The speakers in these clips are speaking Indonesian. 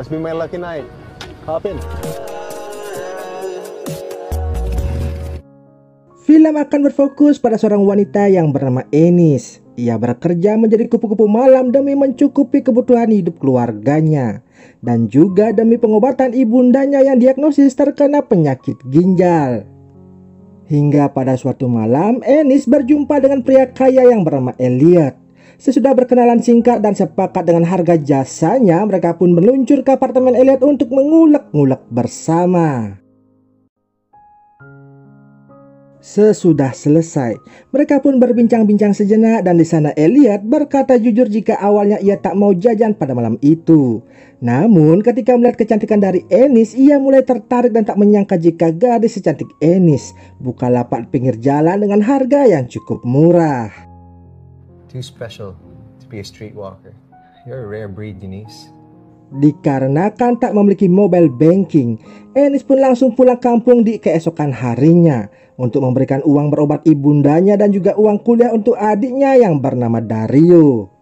Must be my lucky night. Hop in. Film akan berfokus pada seorang wanita yang bernama Ennis. Ia bekerja menjadi kupu-kupu malam demi mencukupi kebutuhan hidup keluarganya dan juga demi pengobatan ibundanya yang diagnosis terkena penyakit ginjal. Hingga pada suatu malam, Ennis berjumpa dengan pria kaya yang bernama Elliot. Sesudah berkenalan singkat dan sepakat dengan harga jasanya, mereka pun meluncur ke apartemen Elliot untuk mengulek-ngulek bersama. Sesudah selesai, mereka pun berbincang-bincang sejenak dan di sana Elliot berkata jujur jika awalnya ia tak mau jajan pada malam itu. Namun ketika melihat kecantikan dari Ennis, ia mulai tertarik dan tak menyangka jika gadis secantik Ennis buka lapak pinggir jalan dengan harga yang cukup murah. Too special to be a streetwalker. You're a rare breed, Denise. Dikarenakan tak memiliki mobile banking, Ennis pun langsung pulang kampung di keesokan harinya untuk memberikan uang berobat ibundanya dan juga uang kuliah untuk adiknya yang bernama Dario.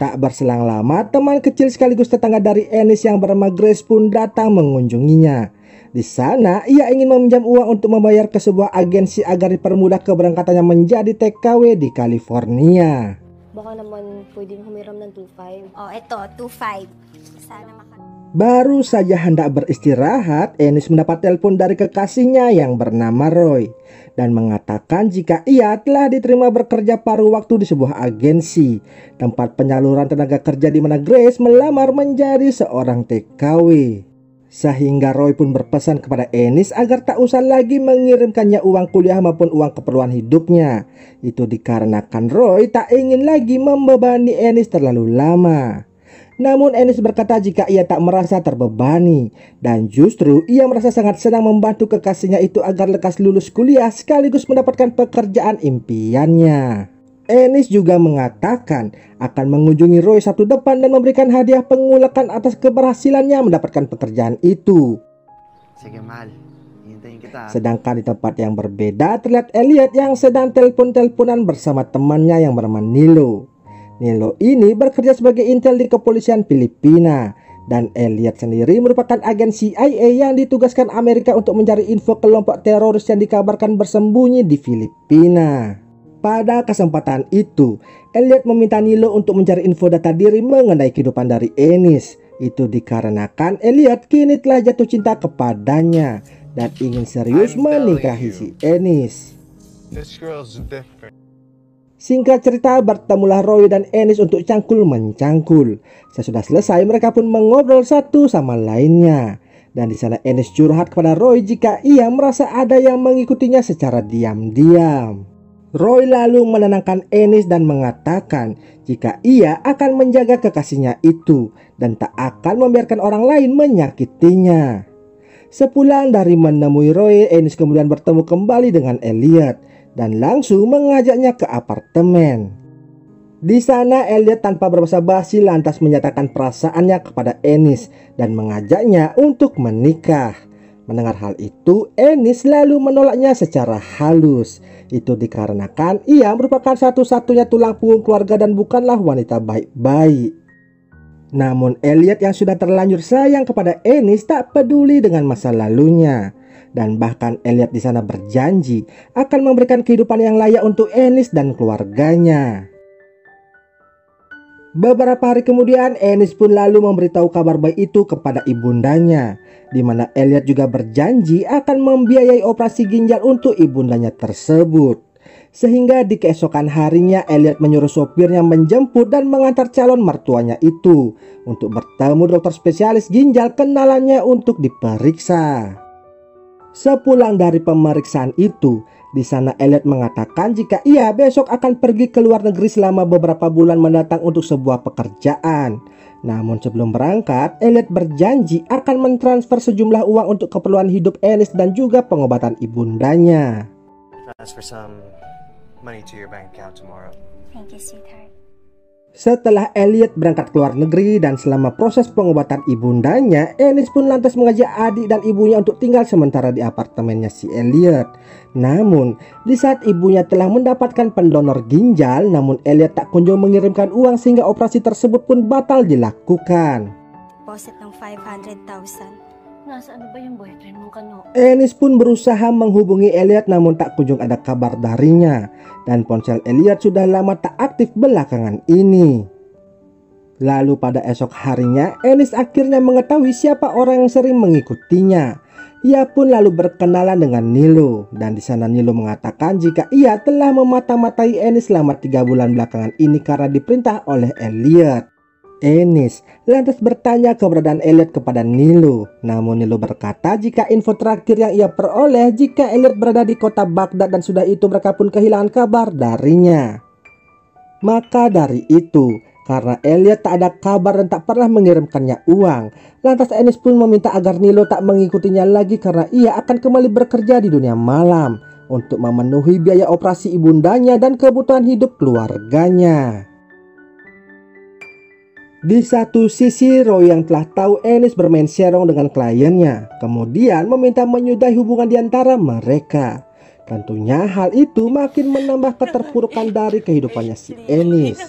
Tak berselang lama, teman kecil sekaligus tetangga dari Ennis yang bernama Grace pun datang mengunjunginya. Di sana, ia ingin meminjam uang untuk membayar ke sebuah agensi agar dipermudah keberangkatannya menjadi TKW di California. Baka naman pwedeng humiram ng 2.5. Oh, eto, 2.5. Sana makan. Baru saja hendak beristirahat, Ennis mendapat telepon dari kekasihnya yang bernama Roy dan mengatakan jika ia telah diterima bekerja paruh waktu di sebuah agensi tempat penyaluran tenaga kerja di mana Grace melamar menjadi seorang TKW. Sehingga Roy pun berpesan kepada Ennis agar tak usah lagi mengirimkannya uang kuliah maupun uang keperluan hidupnya. Itu dikarenakan Roy tak ingin lagi membebani Ennis terlalu lama. Namun Ennis berkata jika ia tak merasa terbebani dan justru ia merasa sangat senang membantu kekasihnya itu agar lekas lulus kuliah sekaligus mendapatkan pekerjaan impiannya. Ennis juga mengatakan akan mengunjungi Roy Sabtu depan dan memberikan hadiah pengulekan atas keberhasilannya mendapatkan pekerjaan itu. Sige, mahal. Hintayin kita. Sedangkan di tempat yang berbeda terlihat Elliot yang sedang telepon-teleponan bersama temannya yang bernama Nilo. Nilo ini bekerja sebagai intel di kepolisian Filipina dan Elliot sendiri merupakan agen CIA yang ditugaskan Amerika untuk mencari info kelompok teroris yang dikabarkan bersembunyi di Filipina. Pada kesempatan itu, Elliot meminta Nilo untuk mencari info data diri mengenai kehidupan dari Ennis. Itu dikarenakan Elliot kini telah jatuh cinta kepadanya dan ingin serius menikahi si Ennis. Singkat cerita, bertemulah Roy dan Ennis untuk cangkul-mencangkul. Sesudah selesai, mereka pun mengobrol satu sama lainnya. Dan di sana Ennis curhat kepada Roy jika ia merasa ada yang mengikutinya secara diam-diam. Roy lalu menenangkan Ennis dan mengatakan jika ia akan menjaga kekasihnya itu dan tak akan membiarkan orang lain menyakitinya. Sepulang dari menemui Roy, Ennis kemudian bertemu kembali dengan Elliot dan langsung mengajaknya ke apartemen. Di sana Elliot tanpa berbasa-basi lantas menyatakan perasaannya kepada Ennis dan mengajaknya untuk menikah. Mendengar hal itu, Ennis lalu menolaknya secara halus. Itu dikarenakan ia merupakan satu-satunya tulang punggung keluarga dan bukanlah wanita baik-baik. Namun Elliot yang sudah terlanjur sayang kepada Ennis tak peduli dengan masa lalunya. Dan bahkan Elliot di sana berjanji akan memberikan kehidupan yang layak untuk Ennis dan keluarganya. Beberapa hari kemudian Ennis pun lalu memberitahu kabar baik itu kepada ibundanya, di mana Elliot juga berjanji akan membiayai operasi ginjal untuk ibundanya tersebut. Sehingga di keesokan harinya Elliot menyuruh sopirnya menjemput dan mengantar calon mertuanya itu untuk bertemu dokter spesialis ginjal kenalannya untuk diperiksa. Sepulang dari pemeriksaan itu, di sana Elliot mengatakan jika ia besok akan pergi ke luar negeri selama beberapa bulan mendatang untuk sebuah pekerjaan. Namun sebelum berangkat, Elliot berjanji akan mentransfer sejumlah uang untuk keperluan hidup Ennis dan juga pengobatan ibundanya. Transfer some money to your bank account tomorrow. Thank you, sweetheart. Setelah Elliot berangkat ke luar negeri dan selama proses pengobatan ibundanya, Ennis pun lantas mengajak adik dan ibunya untuk tinggal sementara di apartemennya si Elliot. Namun, di saat ibunya telah mendapatkan pendonor ginjal, namun Elliot tak kunjung mengirimkan uang sehingga operasi tersebut pun batal dilakukan. Deposit ng 500,000. Nasaan na ba yung boyfriend mo kano? Ennis pun berusaha menghubungi Elliot namun tak kunjung ada kabar darinya. Dan ponsel Elliot sudah lama tak aktif belakangan ini. Lalu pada esok harinya, Ennis akhirnya mengetahui siapa orang yang sering mengikutinya. Ia pun lalu berkenalan dengan Nilo. Dan di sana Nilo mengatakan jika ia telah memata-matai Ennis selama 3 bulan belakangan ini karena diperintah oleh Elliot. Ennis lantas bertanya keberadaan Elliot kepada Nilo. Namun Nilo berkata jika info terakhir yang ia peroleh jika Elliot berada di kota Baghdad dan sudah itu mereka pun kehilangan kabar darinya. Maka dari itu, karena Elliot tak ada kabar dan tak pernah mengirimkannya uang, lantas Ennis pun meminta agar Nilo tak mengikutinya lagi karena ia akan kembali bekerja di dunia malam untuk memenuhi biaya operasi ibundanya dan kebutuhan hidup keluarganya. Di satu sisi, Roy yang telah tahu Ennis bermain serong dengan kliennya, kemudian meminta menyudahi hubungan di antara mereka. Tentunya hal itu makin menambah keterpurukan dari kehidupannya si Ennis.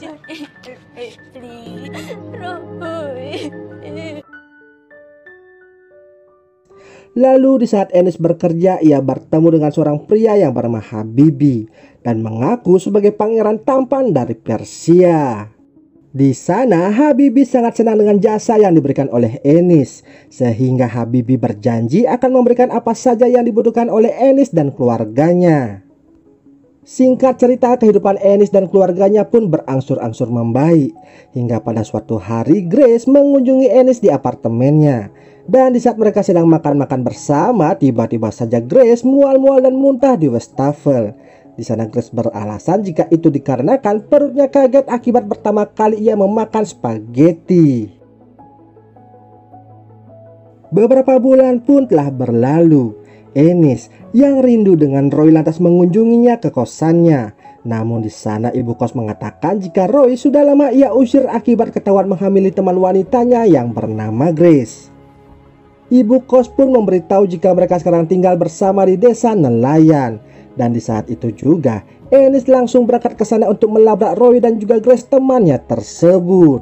Lalu di saat Ennis bekerja, ia bertemu dengan seorang pria yang bernama Habibi dan mengaku sebagai pangeran tampan dari Persia. Di sana Habibi sangat senang dengan jasa yang diberikan oleh Ennis, sehingga Habibi berjanji akan memberikan apa saja yang dibutuhkan oleh Ennis dan keluarganya. Singkat cerita, kehidupan Ennis dan keluarganya pun berangsur-angsur membaik, hingga pada suatu hari Grace mengunjungi Ennis di apartemennya. Dan di saat mereka sedang makan-makan bersama, tiba-tiba saja Grace mual-mual dan muntah di wastafel. Di sana Grace beralasan jika itu dikarenakan perutnya kaget akibat pertama kali ia memakan spaghetti. Beberapa bulan pun telah berlalu. Ennis yang rindu dengan Roy lantas mengunjunginya ke kosannya. Namun di sana ibu kos mengatakan jika Roy sudah lama ia usir akibat ketahuan menghamili teman wanitanya yang bernama Grace. Ibu kos pun memberitahu jika mereka sekarang tinggal bersama di desa nelayan. Dan di saat itu juga, Ennis langsung berangkat ke sana untuk melabrak Roy dan juga Grace temannya tersebut.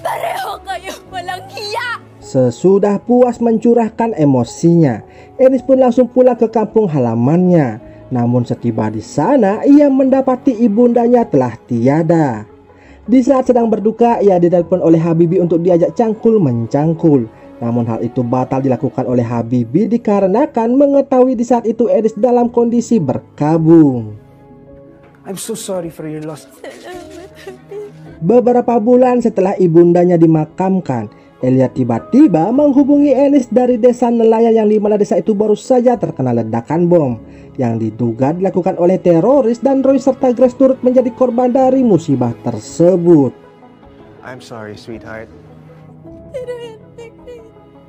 Pareho kayo, walang hiya! Sesudah puas mencurahkan emosinya, Ennis pun langsung pulang ke kampung halamannya. Namun setiba di sana, ia mendapati ibundanya telah tiada. Di saat sedang berduka, ia ditelepon oleh Habibi untuk diajak cangkul mencangkul. Namun hal itu batal dilakukan oleh Habibi dikarenakan mengetahui di saat itu Ennis dalam kondisi berkabung. I'm so sorry for your loss. Beberapa bulan setelah ibundanya dimakamkan, Elliot tiba-tiba menghubungi Ennis dari desa nelayan yang di mana desa itu baru saja terkena ledakan bom yang diduga dilakukan oleh teroris, dan Roy serta Grace turut menjadi korban dari musibah tersebut. I'm sorry, sweetheart.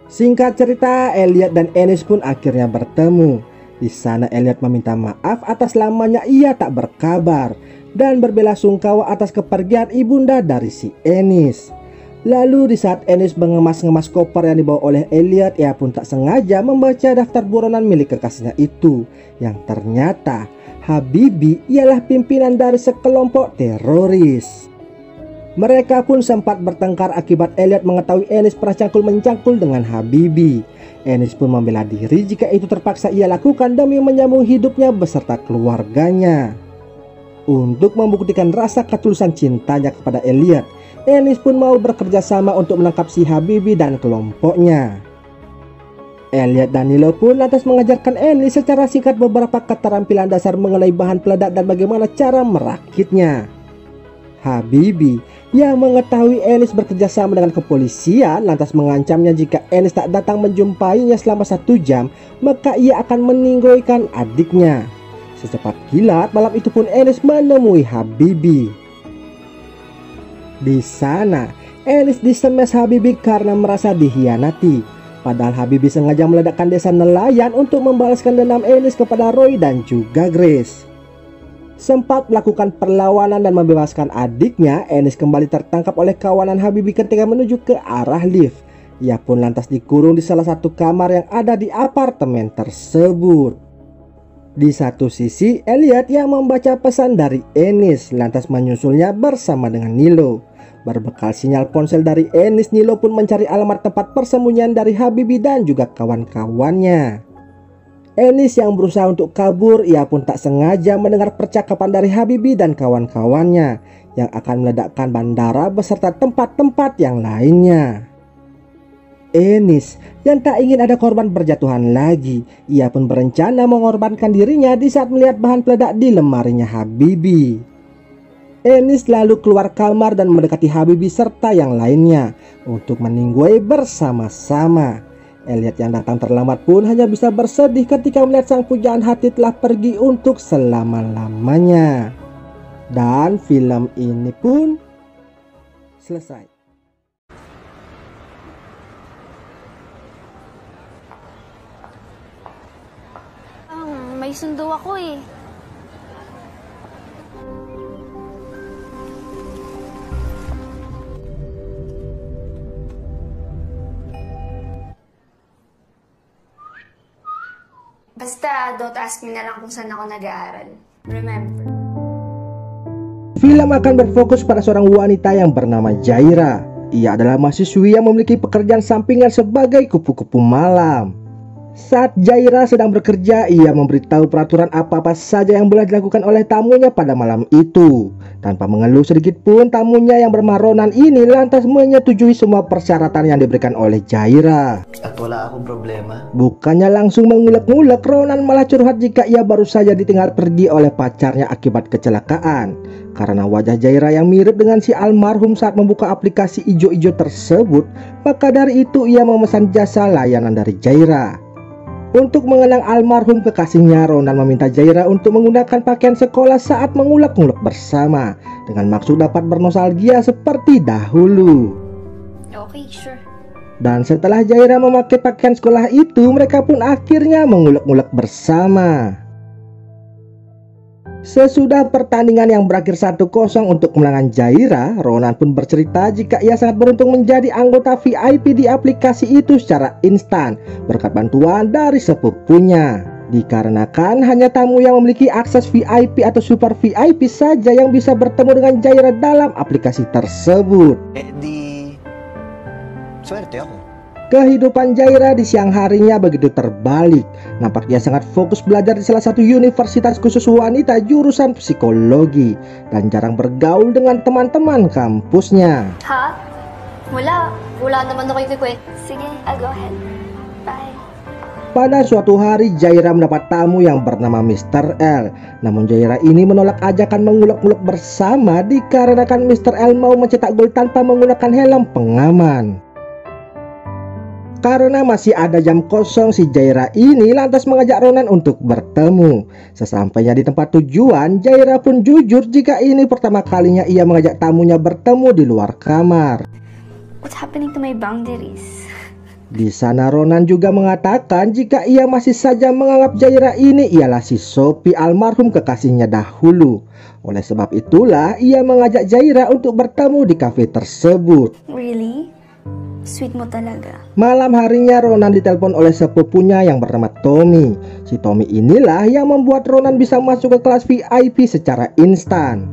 Singkat cerita, Elliot dan Ennis pun akhirnya bertemu. Di sana Elliot meminta maaf atas lamanya ia tak berkabar dan berbelasungkawa atas kepergian ibunda dari si Ennis. Lalu di saat Ennis mengemas-ngemas koper yang dibawa oleh Elliot, ia pun tak sengaja membaca daftar buronan milik kekasihnya itu, yang ternyata Habibi ialah pimpinan dari sekelompok teroris. Mereka pun sempat bertengkar akibat Elliot mengetahui Ennis pernah cangkul-mencangkul dengan Habibi. Ennis pun membela diri jika itu terpaksa ia lakukan demi menyambung hidupnya beserta keluarganya. Untuk membuktikan rasa ketulusan cintanya kepada Elliot, Ennis pun mau bekerja sama untuk menangkap si Habibi dan kelompoknya. Elliot dan Nilo pun lantas mengajarkan Ennis secara singkat beberapa keterampilan dasar mengenai bahan peledak dan bagaimana cara merakitnya. Habibi yang mengetahui Ennis bekerja sama dengan kepolisian lantas mengancamnya jika Ennis tak datang menjumpainya selama 1 jam, maka ia akan meninggoikan adiknya. Secepat kilat malam itu pun Ennis menemui Habibi. Di sana Ennis disemes Habibi karena merasa dikhianati. Padahal Habibi sengaja meledakkan desa nelayan untuk membalaskan dendam Ennis kepada Roy dan juga Grace. Sempat melakukan perlawanan dan membebaskan adiknya, Enis kembali tertangkap oleh kawanan Habibie ketika menuju ke arah lift. Ia pun lantas dikurung di salah satu kamar yang ada di apartemen tersebut. Di satu sisi, Elliot yang membaca pesan dari Enis lantas menyusulnya bersama dengan Nilo. Berbekal sinyal ponsel dari Enis, Nilo pun mencari alamat tempat persembunyian dari Habibie dan juga kawan-kawannya. Enis yang berusaha untuk kabur, ia pun tak sengaja mendengar percakapan dari Habibie dan kawan-kawannya yang akan meledakkan bandara beserta tempat-tempat yang lainnya. Enis yang tak ingin ada korban berjatuhan lagi, ia pun berencana mengorbankan dirinya di saat melihat bahan peledak di lemarinya Habibie. Enis lalu keluar kamar dan mendekati Habibie serta yang lainnya untuk meninggoy bersama-sama. Elliot yang datang terlambat pun hanya bisa bersedih ketika melihat sang pujaan hati telah pergi untuk selama-lamanya. Dan film ini pun selesai. May sundo ako eh. Basta, don't ask me na lang kung saan ako nag-aaral. Remember. Film akan berfokus pada seorang wanita yang bernama Jaira. Ia adalah mahasiswi yang memiliki pekerjaan sampingan sebagai kupu-kupu malam. Saat Jaira sedang bekerja, ia memberitahu peraturan apa-apa saja yang boleh dilakukan oleh tamunya pada malam itu. Tanpa mengeluh sedikit pun, tamunya yang bernama Ronan ini lantas menyetujui semua persyaratan yang diberikan oleh Jaira. At wala akong problema. Bukannya langsung mengulek-ngulek, Ronan malah curhat jika ia baru saja ditinggal pergi oleh pacarnya akibat kecelakaan. Karena wajah Jaira yang mirip dengan si almarhum saat membuka aplikasi ijo-ijo tersebut, maka dari itu ia memesan jasa layanan dari Jaira. Untuk mengenang almarhum kekasihnya, Ronan meminta Jaira untuk menggunakan pakaian sekolah saat mengulek-ngulek bersama, dengan maksud dapat bernostalgia seperti dahulu. Okay, sure. Dan setelah Jaira memakai pakaian sekolah itu, mereka pun akhirnya mengulek-ngulek bersama. Sesudah pertandingan yang berakhir 1-0 untuk kemenangan Jaira, Ronan pun bercerita jika ia sangat beruntung menjadi anggota VIP di aplikasi itu secara instan berkat bantuan dari sepupunya. Dikarenakan hanya tamu yang memiliki akses VIP atau super VIP saja yang bisa bertemu dengan Jaira dalam aplikasi tersebut. Swerte ako. Kehidupan Jaira di siang harinya begitu terbalik. Nampak ia sangat fokus belajar di salah satu universitas khusus wanita jurusan psikologi dan jarang bergaul dengan teman-teman kampusnya. Ha? Wala. Wala naman ako ikikwet. Sige, I'll go ahead. Bye. Pada suatu hari Jaira mendapat tamu yang bernama Mr. L. Namun Jaira ini menolak ajakan mengulek-ngulek bersama dikarenakan Mr. L mau mencetak gol tanpa menggunakan helm pengaman. Karena masih ada jam kosong, si Jaira ini lantas mengajak Ronan untuk bertemu. Sesampainya di tempat tujuan, Jaira pun jujur jika ini pertama kalinya ia mengajak tamunya bertemu di luar kamar. What's happening to my boundaries? Di sana Ronan juga mengatakan jika ia masih saja menganggap Jaira ini ialah si Sophie almarhum kekasihnya dahulu. Oleh sebab itulah ia mengajak Jaira untuk bertemu di kafe tersebut. Really? Sweet mo talaga. Malam harinya Ronan ditelepon oleh sepupunya yang bernama Tommy. Si Tommy inilah yang membuat Ronan bisa masuk ke kelas VIP secara instan.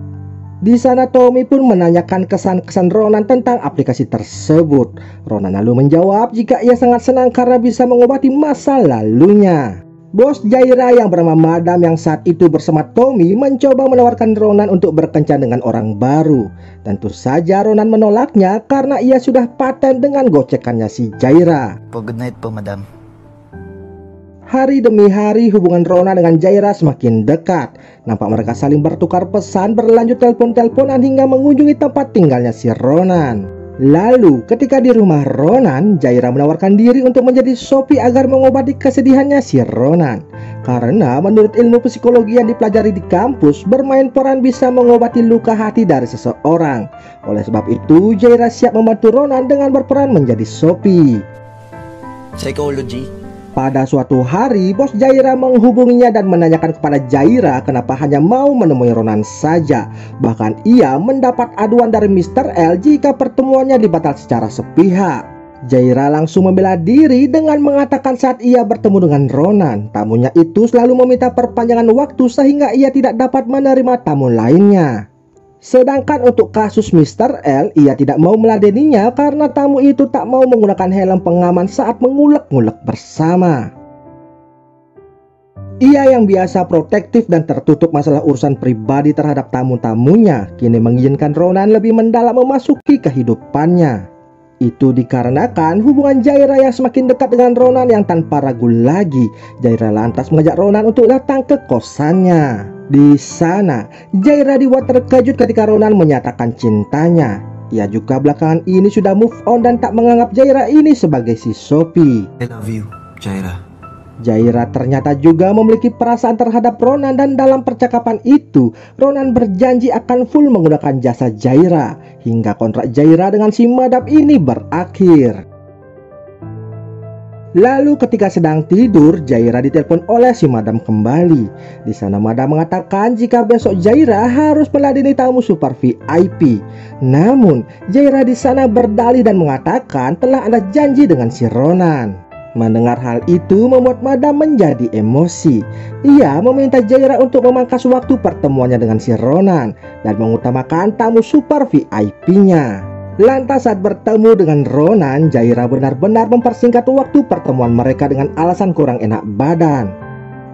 Di sana Tommy pun menanyakan kesan-kesan Ronan tentang aplikasi tersebut. Ronan lalu menjawab jika ia sangat senang karena bisa mengobati masa lalunya. Bos Jaira yang bernama Madam yang saat itu bersama Tommy mencoba menawarkan Ronan untuk berkencan dengan orang baru. Tentu saja Ronan menolaknya karena ia sudah paten dengan gocekannya si Jaira. Good night po, madam. Hari demi hari hubungan Ronan dengan Jaira semakin dekat. Nampak mereka saling bertukar pesan, berlanjut telepon-teleponan hingga mengunjungi tempat tinggalnya si Ronan. Lalu ketika di rumah Ronan, Jaira menawarkan diri untuk menjadi Sophie agar mengobati kesedihannya si Ronan. Karena menurut ilmu psikologi yang dipelajari di kampus, bermain peran bisa mengobati luka hati dari seseorang. Oleh sebab itu, Jaira siap membantu Ronan dengan berperan menjadi Sophie. Psychology? Pada suatu hari, bos Jaira menghubunginya dan menanyakan kepada Jaira kenapa hanya mau menemui Ronan saja. Bahkan ia mendapat aduan dari Mr. L jika pertemuannya dibatal secara sepihak. Jaira langsung membela diri dengan mengatakan saat ia bertemu dengan Ronan, tamunya itu selalu meminta perpanjangan waktu sehingga ia tidak dapat menerima tamu lainnya. Sedangkan untuk kasus Mr. L, ia tidak mau meladeninya karena tamu itu tak mau menggunakan helm pengaman saat mengulek-ngulek bersama. Ia yang biasa protektif dan tertutup masalah urusan pribadi terhadap tamu-tamunya, kini mengizinkan Ronan lebih mendalam memasuki kehidupannya. Itu dikarenakan hubungan Jaira yang semakin dekat dengan Ronan yang tanpa ragu lagi, Jaira lantas mengajak Ronan untuk datang ke kosannya. Di sana, Jaira dibuat terkejut ketika Ronan menyatakan cintanya. Ia juga belakangan ini sudah move on dan tak menganggap Jaira ini sebagai si Sophie. I love you, Jaira. Jaira ternyata juga memiliki perasaan terhadap Ronan dan dalam percakapan itu, Ronan berjanji akan full menggunakan jasa Jaira hingga kontrak Jaira dengan si Madam ini berakhir. Lalu ketika sedang tidur, Jaira ditelepon oleh si Madam kembali. Di sana Madam mengatakan jika besok Jaira harus meladeni tamu super VIP. Namun Jaira di sana berdalih dan mengatakan telah ada janji dengan si Ronan. Mendengar hal itu membuat Madam menjadi emosi. Ia meminta Jaira untuk memangkas waktu pertemuannya dengan si Ronan dan mengutamakan tamu super VIP-nya. Lantas saat bertemu dengan Ronan, Jaira benar-benar mempersingkat waktu pertemuan mereka dengan alasan kurang enak badan.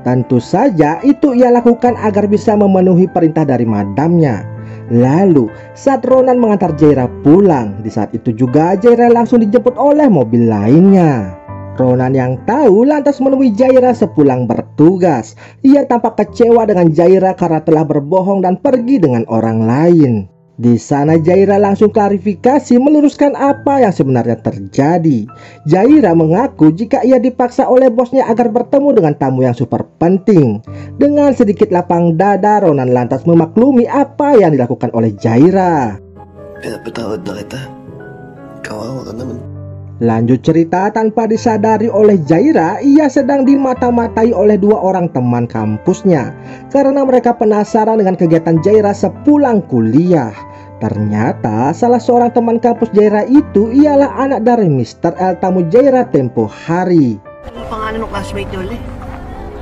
Tentu saja itu ia lakukan agar bisa memenuhi perintah dari madamnya. Lalu saat Ronan mengantar Jaira pulang, di saat itu juga Jaira langsung dijemput oleh mobil lainnya. Ronan yang tahu lantas menemui Jaira sepulang bertugas. Ia tampak kecewa dengan Jaira karena telah berbohong dan pergi dengan orang lain. Di sana Jaira langsung klarifikasi meluruskan apa yang sebenarnya terjadi. Jaira mengaku jika ia dipaksa oleh bosnya agar bertemu dengan tamu yang super penting. Dengan sedikit lapang dada, Ronan lantas memaklumi apa yang dilakukan oleh Jaira. Pinapatawad na kita. Kawawa ka naman. Lanjut cerita, tanpa disadari oleh Jaira, ia sedang dimata-matai oleh dua orang teman kampusnya karena mereka penasaran dengan kegiatan Jaira sepulang kuliah. Ternyata salah seorang teman kampus Jaira itu ialah anak dari Mr. L, tamu Jaira tempo hari. Ano pangalan ng classmate niyo ulit?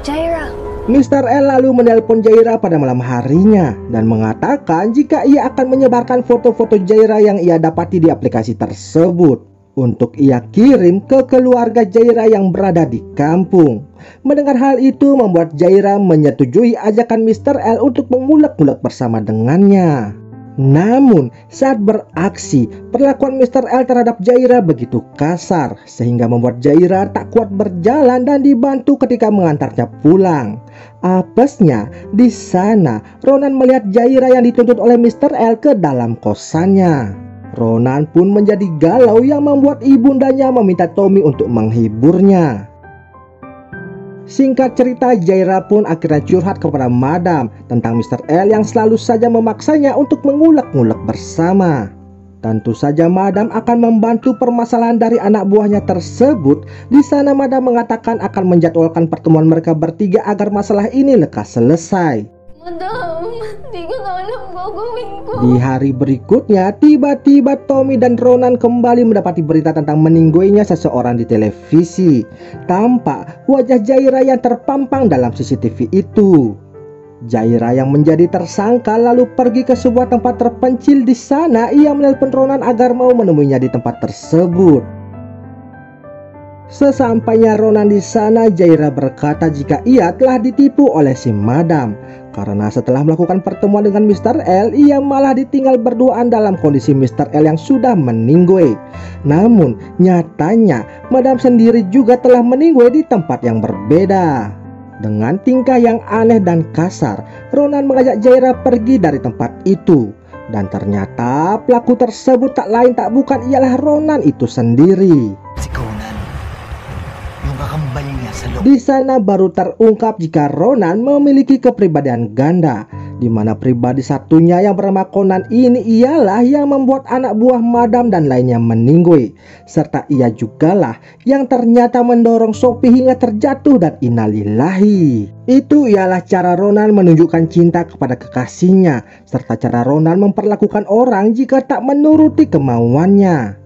Jaira. Mr. L lalu menelpon Jaira pada malam harinya dan mengatakan jika ia akan menyebarkan foto-foto Jaira yang ia dapati di aplikasi tersebut untuk ia kirim ke keluarga Jaira yang berada di kampung. Mendengar hal itu membuat Jaira menyetujui ajakan Mr. L untuk mengulek-ngulek bersama dengannya. Namun saat beraksi, perlakuan Mr. L terhadap Jaira begitu kasar sehingga membuat Jaira tak kuat berjalan dan dibantu ketika mengantarnya pulang. Apesnya, di sana Ronan melihat Jaira yang dituntut oleh Mr. L ke dalam kosannya. Ronan pun menjadi galau yang membuat ibundanya meminta Tommy untuk menghiburnya. Singkat cerita, Jaira pun akhirnya curhat kepada Madam tentang Mr. L yang selalu saja memaksanya untuk mengulek-ngulek bersama. Tentu saja Madam akan membantu permasalahan dari anak buahnya tersebut. Di sana Madam mengatakan akan menjadwalkan pertemuan mereka bertiga agar masalah ini lekas selesai. Madam, di ko na alam gagawin ko. Di hari berikutnya, tiba-tiba Tommy dan Ronan kembali mendapati berita tentang meninggoinya seseorang di televisi. Tampak wajah Jaira yang terpampang dalam CCTV itu. Jaira yang menjadi tersangka lalu pergi ke sebuah tempat terpencil. Di sana ia menelpon Ronan agar mau menemuinya di tempat tersebut. Sesampainya Ronan di sana, Jaira berkata jika ia telah ditipu oleh si Madam. Karena setelah melakukan pertemuan dengan Mr. L, ia malah ditinggal berduaan dalam kondisi Mr. L yang sudah meninggoy. Namun nyatanya Madam sendiri juga telah meninggoy di tempat yang berbeda. Dengan tingkah yang aneh dan kasar, Ronan mengajak Jaira pergi dari tempat itu. Dan ternyata pelaku tersebut tak lain tak bukan ialah Ronan itu sendiri. Si Conan, yung kakambal niya sa loob. Di sana baru terungkap jika Ronan memiliki kepribadian ganda. di mana pribadi satunya yang bernama Conan ini ialah yang membuat anak buah Madam dan lainnya meninggoy, serta ia jugalah yang ternyata mendorong Sophie hingga terjatuh dan innalillahi. Itu ialah cara Ronan menunjukkan cinta kepada kekasihnya, serta cara Ronan memperlakukan orang jika tak menuruti kemauannya.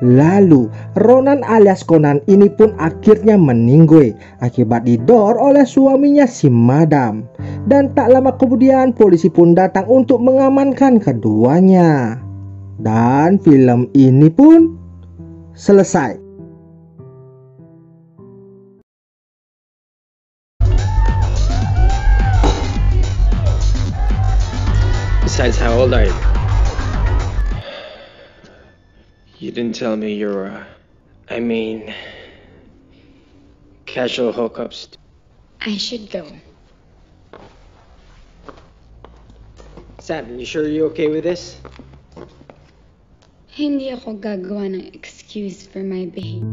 Lalu Ronan alias Conan ini pun akhirnya meninggoy akibat didor oleh suaminya si Madam. Dan tak lama kemudian polisi pun datang untuk mengamankan keduanya. Dan film ini pun selesai. Besides, how old are you? You didn't tell me you're, casual hookups. I should go. Sam, you sure you're okay with this? Hindi ako gagawa ng excuse for my behavior.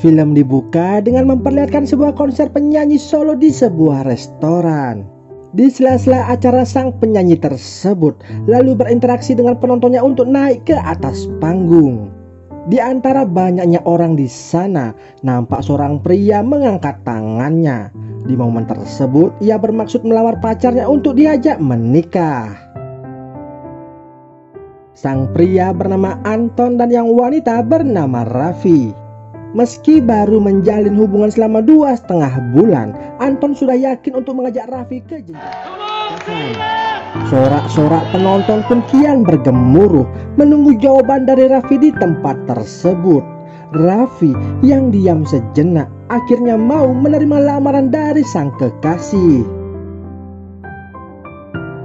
Film dibuka dengan memperlihatkan sebuah konser penyanyi solo di sebuah restoran. Di sela-sela acara, sang penyanyi tersebut lalu berinteraksi dengan penontonnya untuk naik ke atas panggung. Di antara banyaknya orang di sana, nampak seorang pria mengangkat tangannya. Di momen tersebut, ia bermaksud melamar pacarnya untuk diajak menikah. Sang pria bernama Anton dan yang wanita bernama Raffi. Meski baru menjalin hubungan selama 2,5 bulan, Anton sudah yakin untuk mengajak Raffi ke jenjang pernikahan. Sorak-sorak penonton pun kian bergemuruh menunggu jawaban dari Raffi di tempat tersebut. Raffi yang diam sejenak akhirnya mau menerima lamaran dari sang kekasih.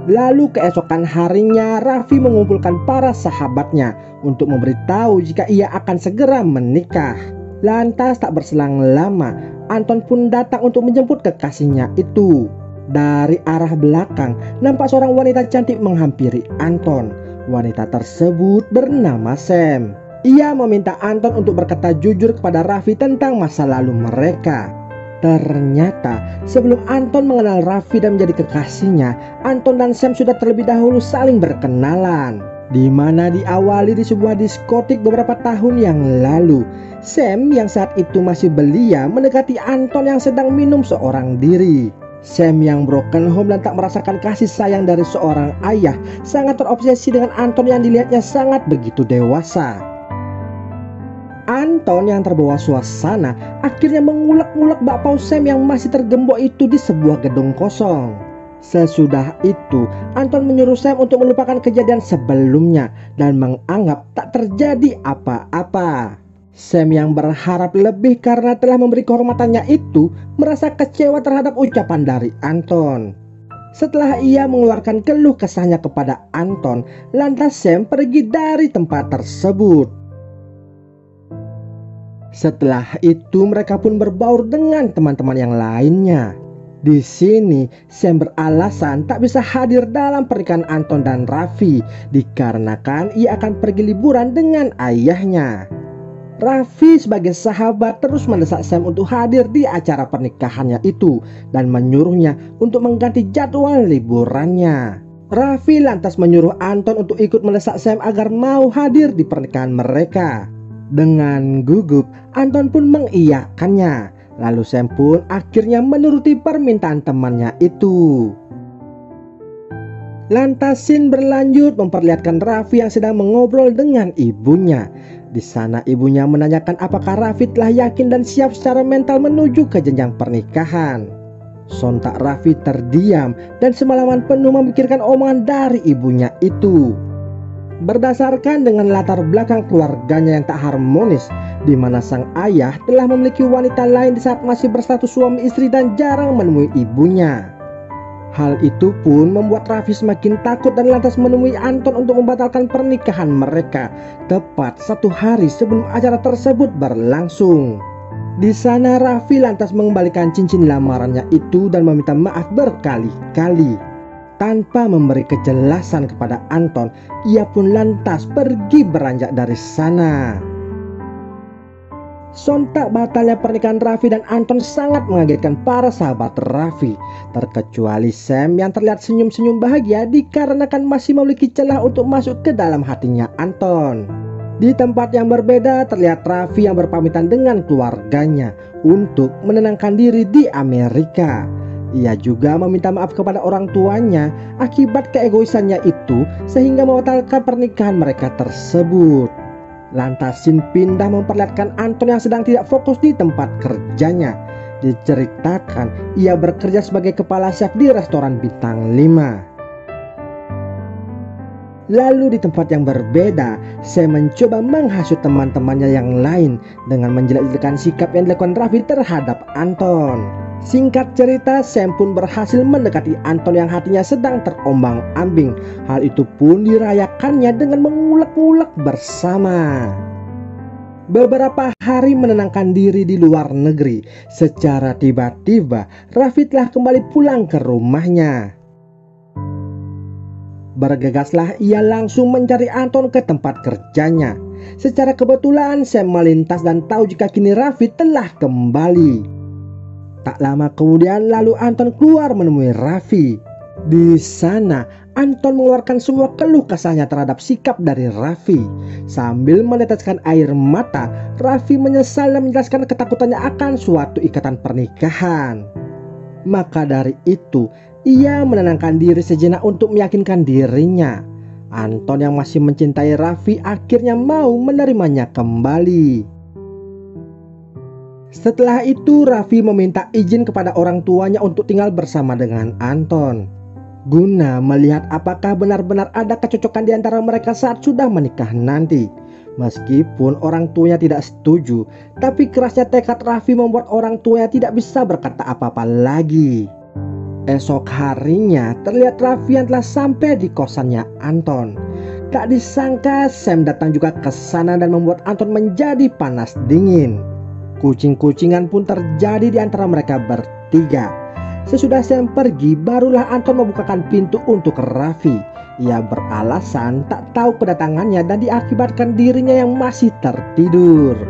Lalu keesokan harinya Raffi mengumpulkan para sahabatnya untuk memberitahu jika ia akan segera menikah. Lantas tak berselang lama, Anton pun datang untuk menjemput kekasihnya itu. Dari arah belakang, nampak seorang wanita cantik menghampiri Anton. Wanita tersebut bernama Sam. Ia meminta Anton untuk berkata jujur kepada Raffi tentang masa lalu mereka. Ternyata sebelum Anton mengenal Raffi dan menjadi kekasihnya, Anton dan Sam sudah terlebih dahulu saling berkenalan, di mana diawali di sebuah diskotik beberapa tahun yang lalu. Sam yang saat itu masih belia mendekati Anton yang sedang minum seorang diri. Sam yang broken home dan tak merasakan kasih sayang dari seorang ayah sangat terobsesi dengan Anton yang dilihatnya sangat begitu dewasa. Anton yang terbawa suasana akhirnya mengulek-ngulek bakpao Sam yang masih tergembok itu di sebuah gedung kosong. Sesudah itu, Anton menyuruh Sam untuk melupakan kejadian sebelumnya dan menganggap tak terjadi apa-apa. Sam yang berharap lebih karena telah memberi kehormatannya itu merasa kecewa terhadap ucapan dari Anton. Setelah ia mengeluarkan keluh kesahnya kepada Anton, lantas Sam pergi dari tempat tersebut. Setelah itu mereka pun berbaur dengan teman-teman yang lainnya. Di sini Sam beralasan tak bisa hadir dalam pernikahan Anton dan Raffi dikarenakan ia akan pergi liburan dengan ayahnya. Raffi sebagai sahabat terus mendesak Sam untuk hadir di acara pernikahannya itu dan menyuruhnya untuk mengganti jadwal liburannya. Raffi lantas menyuruh Anton untuk ikut mendesak Sam agar mau hadir di pernikahan mereka. Dengan gugup, Anton pun mengiyakannya. Lalu Sam pun akhirnya menuruti permintaan temannya itu. Lantas scene berlanjut memperlihatkan Raffi yang sedang mengobrol dengan ibunya. Di sana ibunya menanyakan apakah Raffi telah yakin dan siap secara mental menuju ke jenjang pernikahan. Sontak Raffi terdiam dan semalaman penuh memikirkan omongan dari ibunya itu. Berdasarkan dengan latar belakang keluarganya yang tak harmonis, di mana sang ayah telah memiliki wanita lain di saat masih berstatus suami istri dan jarang menemui ibunya. Hal itu pun membuat Raffi semakin takut dan lantas menemui Anton untuk membatalkan pernikahan mereka tepat 1 hari sebelum acara tersebut berlangsung. Di sana Raffi lantas mengembalikan cincin lamarannya itu dan meminta maaf berkali-kali. Tanpa memberi kejelasan kepada Anton, ia pun lantas pergi beranjak dari sana. Sontak batalnya pernikahan Raffi dan Anton sangat mengagetkan para sahabat Raffi, terkecuali Sam yang terlihat senyum-senyum bahagia dikarenakan masih memiliki celah untuk masuk ke dalam hatinya Anton. Di tempat yang berbeda terlihat Raffi yang berpamitan dengan keluarganya untuk menenangkan diri di Amerika. Ia juga meminta maaf kepada orang tuanya akibat keegoisannya itu sehingga membatalkan pernikahan mereka tersebut. Lantas scene pindah memperlihatkan Anton yang sedang tidak fokus di tempat kerjanya. Diceritakan ia bekerja sebagai kepala chef di restoran bintang 5. Lalu di tempat yang berbeda, saya mencoba menghasut teman-temannya yang lain dengan menjelek-jelekan sikap yang dilakukan Raffi terhadap Anton. Singkat cerita, Sam pun berhasil mendekati Anton yang hatinya sedang terombang-ambing. Hal itu pun dirayakannya dengan mengulek-ulek bersama. Beberapa hari menenangkan diri di luar negeri, secara tiba-tiba Raffi telah kembali pulang ke rumahnya. Bergegaslah ia langsung mencari Anton ke tempat kerjanya. Secara kebetulan Sam melintas dan tahu jika kini Raffi telah kembali. Tak lama kemudian lalu Anton keluar menemui Raffi. Di sana Anton mengeluarkan semua keluh kesahnya terhadap sikap dari Raffi. Sambil meneteskan air mata, Raffi menyesal dan menjelaskan ketakutannya akan suatu ikatan pernikahan. Maka dari itu ia menenangkan diri sejenak untuk meyakinkan dirinya. Anton yang masih mencintai Raffi akhirnya mau menerimanya kembali. Setelah itu Raffi meminta izin kepada orang tuanya untuk tinggal bersama dengan Anton, guna melihat apakah benar-benar ada kecocokan di antara mereka saat sudah menikah nanti. Meskipun orang tuanya tidak setuju, tapi kerasnya tekad Raffi membuat orang tuanya tidak bisa berkata apa-apa lagi. Esok harinya terlihat Raffi yang telah sampai di kosannya Anton. Tak disangka Sam datang juga ke sana dan membuat Anton menjadi panas dingin. Kucing-kucingan pun terjadi di antara mereka bertiga. Sesudah Sam pergi, barulah Anton membukakan pintu untuk Raffi. Ia beralasan tak tahu kedatangannya dan diakibatkan dirinya yang masih tertidur.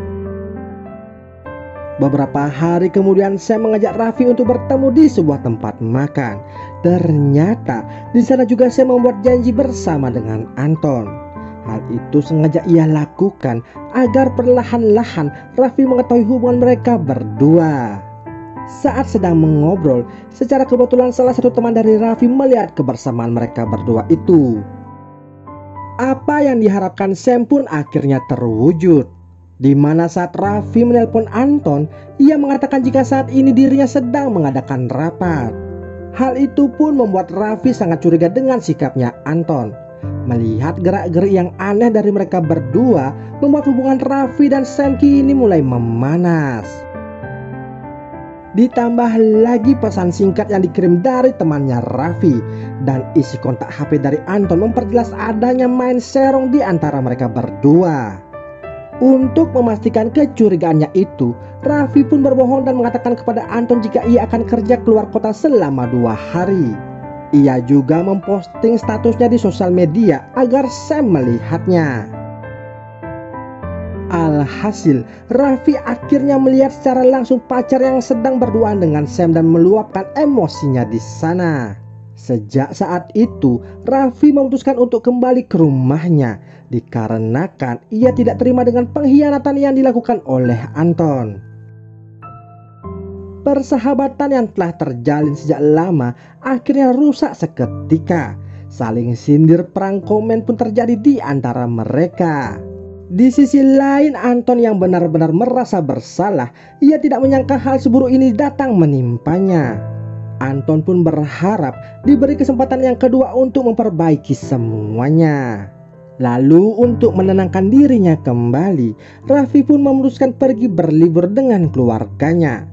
Beberapa hari kemudian Sam mengajak Raffi untuk bertemu di sebuah tempat makan. Ternyata di sana juga Sam membuat janji bersama dengan Anton. Hal itu sengaja ia lakukan agar perlahan-lahan Raffi mengetahui hubungan mereka berdua. Saat sedang mengobrol, secara kebetulan salah satu teman dari Raffi melihat kebersamaan mereka berdua itu. Apa yang diharapkan Sam pun akhirnya terwujud. Di mana saat Raffi menelpon Anton, ia mengatakan jika saat ini dirinya sedang mengadakan rapat. Hal itu pun membuat Raffi sangat curiga dengan sikapnya Anton. Melihat gerak-gerik yang aneh dari mereka berdua membuat hubungan Raffi dan Sam kini mulai memanas. Ditambah lagi pesan singkat yang dikirim dari temannya Raffi dan isi kontak HP dari Anton memperjelas adanya main serong di antara mereka berdua. Untuk memastikan kecurigaannya itu, Raffi pun berbohong dan mengatakan kepada Anton jika ia akan kerja keluar kota selama 2 hari. Ia juga memposting statusnya di sosial media agar Sam melihatnya. Alhasil, Raffi akhirnya melihat secara langsung pacar yang sedang berduaan dengan Sam dan meluapkan emosinya di sana. Sejak saat itu, Raffi memutuskan untuk kembali ke rumahnya dikarenakan ia tidak terima dengan pengkhianatan yang dilakukan oleh Anton. Persahabatan yang telah terjalin sejak lama akhirnya rusak seketika. Saling sindir perang komen pun terjadi di antara mereka. Di sisi lain, Anton yang benar-benar merasa bersalah, ia tidak menyangka hal seburuk ini datang menimpanya. Anton pun berharap diberi kesempatan yang kedua untuk memperbaiki semuanya. Lalu untuk menenangkan dirinya kembali, Raffi pun memutuskan pergi berlibur dengan keluarganya.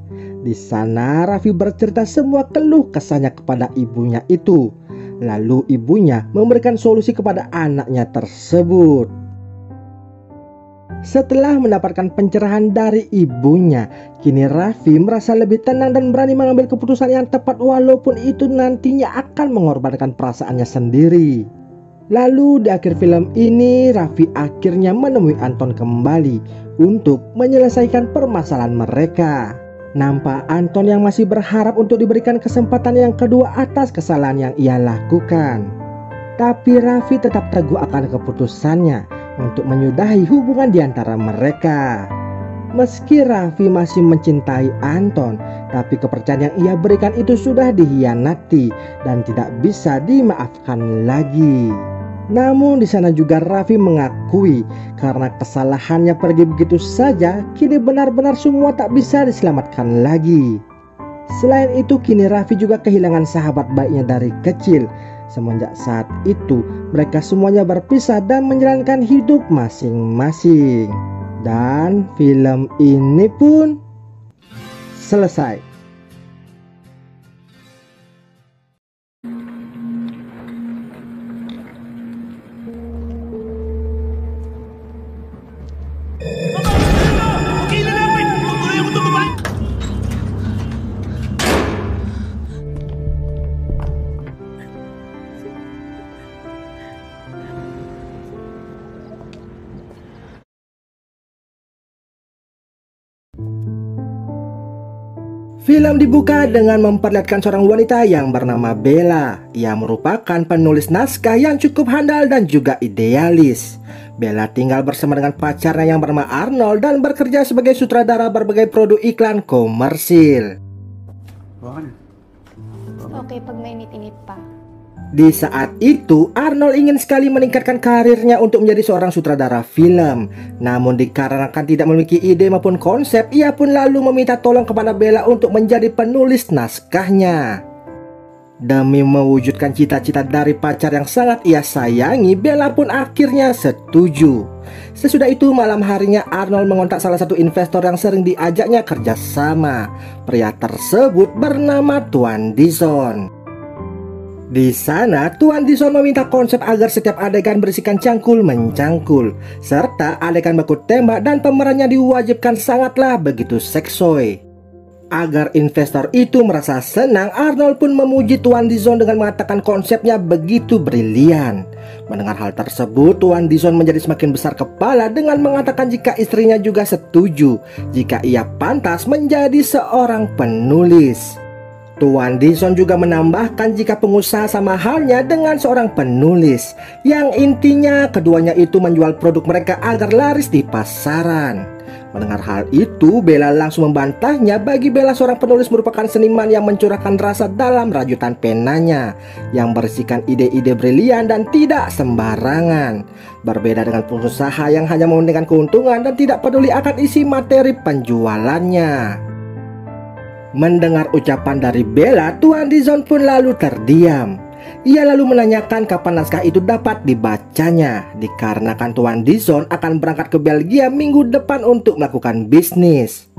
Di sana Raffi bercerita semua keluh kesahnya kepada ibunya itu. Lalu ibunya memberikan solusi kepada anaknya tersebut. Setelah mendapatkan pencerahan dari ibunya, kini Raffi merasa lebih tenang dan berani mengambil keputusan yang tepat walaupun itu nantinya akan mengorbankan perasaannya sendiri. Lalu di akhir film ini Raffi akhirnya menemui Anton kembali untuk menyelesaikan permasalahan mereka. Nampak Anton yang masih berharap untuk diberikan kesempatan yang kedua atas kesalahan yang ia lakukan. Tapi Raffi tetap teguh akan keputusannya untuk menyudahi hubungan di antara mereka. Meski Raffi masih mencintai Anton, tapi kepercayaan yang ia berikan itu sudah dihianati dan tidak bisa dimaafkan lagi. Namun di sana juga Raffi mengakui karena kesalahannya pergi begitu saja, kini benar-benar semua tak bisa diselamatkan lagi. Selain itu, kini Raffi juga kehilangan sahabat baiknya dari kecil. Semenjak saat itu, mereka semuanya berpisah dan menjalankan hidup masing-masing. Dan film ini pun selesai. Film dibuka dengan memperlihatkan seorang wanita yang bernama Bella. Ia merupakan penulis naskah yang cukup handal dan juga idealis. Bella tinggal bersama dengan pacarnya yang bernama Arnold dan bekerja sebagai sutradara berbagai produk iklan komersil. Oke, pag mainit-init pa. Di saat itu, Arnold ingin sekali meningkatkan karirnya untuk menjadi seorang sutradara film. Namun dikarenakan tidak memiliki ide maupun konsep, ia pun lalu meminta tolong kepada Bella untuk menjadi penulis naskahnya. Demi mewujudkan cita-cita dari pacar yang sangat ia sayangi, Bella pun akhirnya setuju. Sesudah itu malam harinya Arnold mengontak salah satu investor yang sering diajaknya kerjasama. Pria tersebut bernama Tuan Dison. Di sana, Tuan Dison meminta konsep agar setiap adegan berisikan cangkul-mencangkul, serta adegan baku tembak dan pemerannya diwajibkan sangatlah begitu seksoi. Agar investor itu merasa senang, Arnold pun memuji Tuan Dison dengan mengatakan konsepnya begitu brilian. Mendengar hal tersebut, Tuan Dison menjadi semakin besar kepala dengan mengatakan jika istrinya juga setuju jika ia pantas menjadi seorang penulis. Tuan Dison juga menambahkan jika pengusaha sama halnya dengan seorang penulis, yang intinya keduanya itu menjual produk mereka agar laris di pasaran. Mendengar hal itu, Bella langsung membantahnya. Bagi Bella, seorang penulis merupakan seniman yang mencurahkan rasa dalam rajutan penanya, yang berisikan ide-ide brilian dan tidak sembarangan. Berbeda dengan pengusaha yang hanya mementingkan keuntungan dan tidak peduli akan isi materi penjualannya. Mendengar ucapan dari Bella, Tuan Dison pun lalu terdiam. Ia lalu menanyakan kapan naskah itu dapat dibacanya, dikarenakan Tuan Dison akan berangkat ke Belgia minggu depan untuk melakukan bisnis.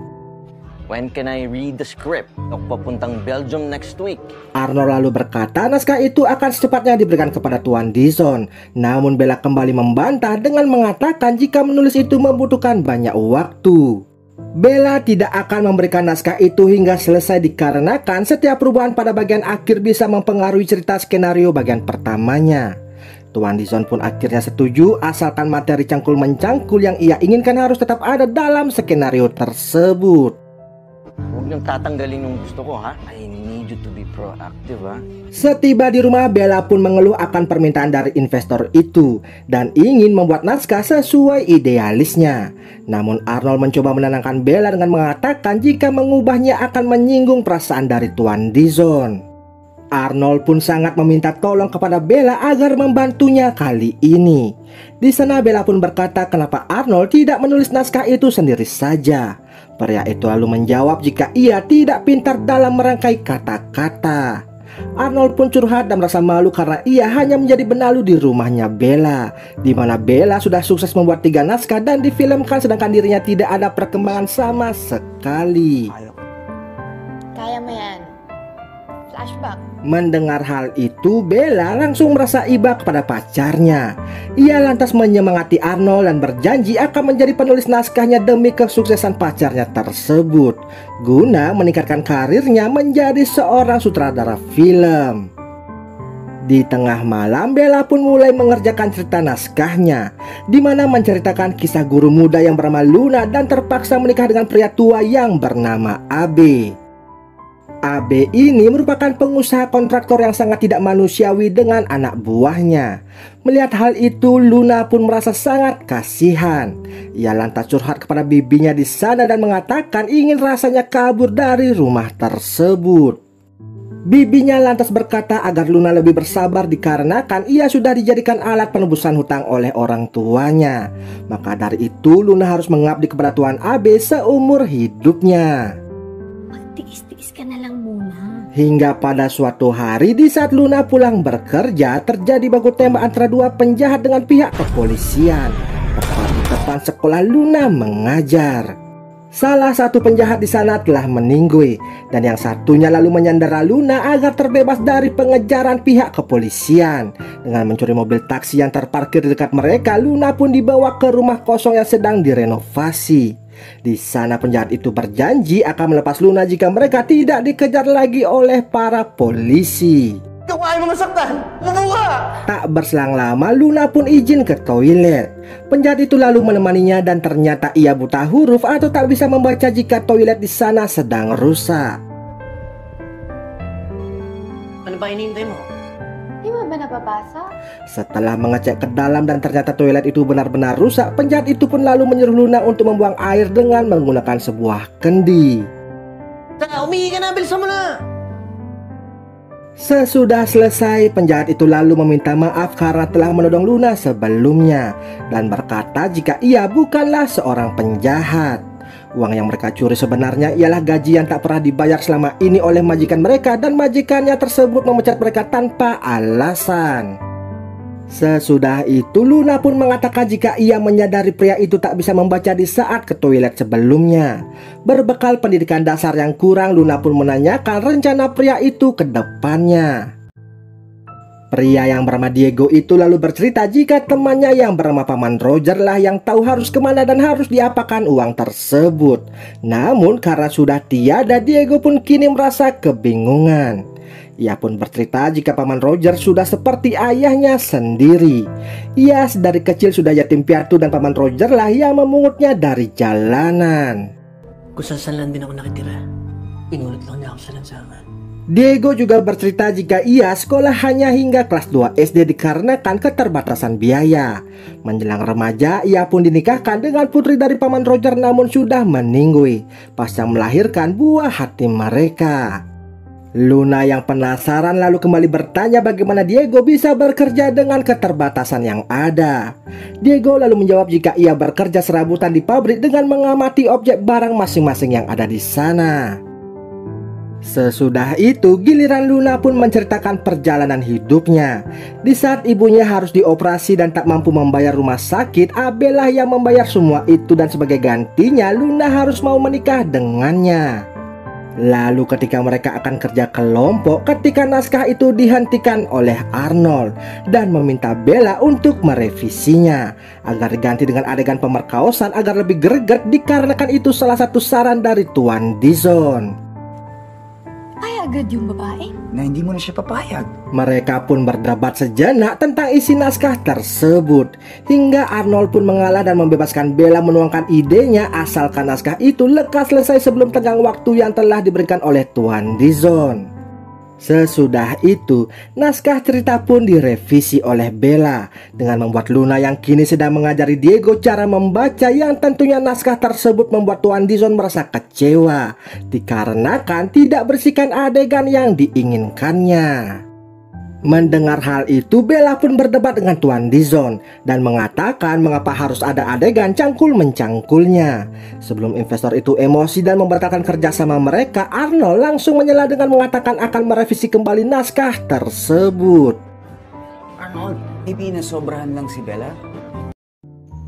When can I read the script? Ako papuntang Belgium next week. Arnold lalu berkata naskah itu akan secepatnya diberikan kepada Tuan Dison. Namun Bella kembali membantah dengan mengatakan jika menulis itu membutuhkan banyak waktu. Bella tidak akan memberikan naskah itu hingga selesai dikarenakan setiap perubahan pada bagian akhir bisa mempengaruhi cerita skenario bagian pertamanya. Tuan Dison pun akhirnya setuju asalkan materi cangkul-mencangkul yang ia inginkan harus tetap ada dalam skenario tersebut. Huwag niyong tatanggalin yung gusto ko, ha? I need you to be proactive, ha? Setiba di rumah, Bella pun mengeluh akan permintaan dari investor itu dan ingin membuat naskah sesuai idealisnya. Namun Arnold mencoba menenangkan Bella dengan mengatakan jika mengubahnya akan menyinggung perasaan dari Tuan Dison. Arnold pun sangat meminta tolong kepada Bella agar membantunya kali ini. Di sana Bella pun berkata kenapa Arnold tidak menulis naskah itu sendiri saja. Pria itu lalu menjawab jika ia tidak pintar dalam merangkai kata-kata. Arnold pun curhat dan merasa malu karena ia hanya menjadi benalu di rumahnya Bella, di mana Bella sudah sukses membuat 3 naskah dan difilmkan sedangkan dirinya tidak ada perkembangan sama sekali. Kaya mo yan. Flashback. Mendengar hal itu, Bella langsung merasa iba kepada pacarnya. Ia lantas menyemangati Arnold dan berjanji akan menjadi penulis naskahnya demi kesuksesan pacarnya tersebut, guna meningkatkan karirnya menjadi seorang sutradara film. Di tengah malam, Bella pun mulai mengerjakan cerita naskahnya, di mana menceritakan kisah guru muda yang bernama Luna dan terpaksa menikah dengan pria tua yang bernama Abe. Abe ini merupakan pengusaha kontraktor yang sangat tidak manusiawi dengan anak buahnya. Melihat hal itu, Luna pun merasa sangat kasihan. Ia lantas curhat kepada bibinya di sana dan mengatakan ingin rasanya kabur dari rumah tersebut. Bibinya lantas berkata agar Luna lebih bersabar dikarenakan ia sudah dijadikan alat penebusan hutang oleh orang tuanya. Maka dari itu Luna harus mengabdi kepada Tuan Abe seumur hidupnya. Magtiis-tiis ka na lang muna. Hingga pada suatu hari di saat Luna pulang bekerja, terjadi baku tembak antara dua penjahat dengan pihak kepolisian tepat di depan sekolah Luna mengajar. Salah satu penjahat di sana telah meninggal dan yang satunya lalu menyandera Luna agar terbebas dari pengejaran pihak kepolisian. Dengan mencuri mobil taksi yang terparkir di dekat mereka, Luna pun dibawa ke rumah kosong yang sedang direnovasi. Di sana penjahat itu berjanji akan melepas Luna jika mereka tidak dikejar lagi oleh para polisi. Ikaw ayaw mo masaktan! Mabuha! Tak berselang lama, Luna pun izin ke toilet. Penjahat itu lalu menemaninya dan ternyata ia buta huruf atau tak bisa membaca jika toilet di sana sedang rusak. Ano ba hinihintay mo? Di mo ba napapasa? Setelah mengecek ke dalam dan ternyata toilet itu benar-benar rusak, penjahat itu pun lalu menyuruh Luna untuk membuang air dengan menggunakan sebuah kendi. Saka, umihi ka na! Bilisan mo na! Sesudah selesai, penjahat itu lalu meminta maaf karena telah menodong Luna sebelumnya dan berkata jika ia bukanlah seorang penjahat. Uang yang mereka curi sebenarnya ialah gaji yang tak pernah dibayar selama ini oleh majikan mereka dan majikannya tersebut memecat mereka tanpa alasan. Sesudah itu Luna pun mengatakan jika ia menyadari pria itu tak bisa membaca di saat ke toilet sebelumnya. Berbekal pendidikan dasar yang kurang, Luna pun menanyakan rencana pria itu ke depannya. Pria yang bernama Diego itu lalu bercerita jika temannya yang bernama Paman Roger lah yang tahu harus kemana dan harus diapakan uang tersebut. Namun karena sudah tiada, Diego pun kini merasa kebingungan. Ia pun bercerita jika Paman Roger sudah seperti ayahnya sendiri. Ia dari kecil sudah yatim piatu dan Paman Roger lah yang memungutnya dari jalanan. Kung saan lang din ako nakitira. Inulit lang niya ako sa lansangan. Diego juga bercerita jika ia sekolah hanya hingga kelas 2 SD dikarenakan keterbatasan biaya. Menjelang remaja, ia pun dinikahkan dengan putri dari Paman Roger namun sudah meninggal pasca melahirkan buah hati mereka. Luna yang penasaran lalu kembali bertanya bagaimana Diego bisa bekerja dengan keterbatasan yang ada. Diego lalu menjawab jika ia bekerja serabutan di pabrik dengan mengamati objek barang masing-masing yang ada di sana. Sesudah itu giliran Luna pun menceritakan perjalanan hidupnya. Di saat ibunya harus dioperasi dan tak mampu membayar rumah sakit, Abel lah yang membayar semua itu dan sebagai gantinya Luna harus mau menikah dengannya. Lalu ketika mereka akan kerja kelompok, ketika naskah itu dihentikan oleh Arnold dan meminta Bella untuk merevisinya agar diganti dengan adegan pemerkosaan agar lebih greget dikarenakan itu salah satu saran dari Tuan Dizon. Ay, agad yung babae. Na hindi mo na siya papayag. Mereka pun berdebat sejenak tentang isi naskah tersebut hingga Arnold pun mengalah dan membebaskan Bella menuangkan idenya asalkan naskah itu lekas selesai sebelum tenggang waktu yang telah diberikan oleh Tuan Dizon. Sesudah itu, naskah cerita pun direvisi oleh Bella dengan membuat Luna yang kini sedang mengajari Diego cara membaca yang tentunya naskah tersebut membuat Tuan Dizon merasa kecewa dikarenakan tidak bersihkan adegan yang diinginkannya. Mendengar hal itu, Bella pun berdebat dengan Tuan Dizon dan mengatakan mengapa harus ada adegan cangkul-mencangkulnya. Sebelum investor itu emosi dan membatalkan kerjasama mereka, Arnold langsung menyela dengan mengatakan akan merevisi kembali naskah tersebut. Arnold, maybe nasobrahan lang si Bella?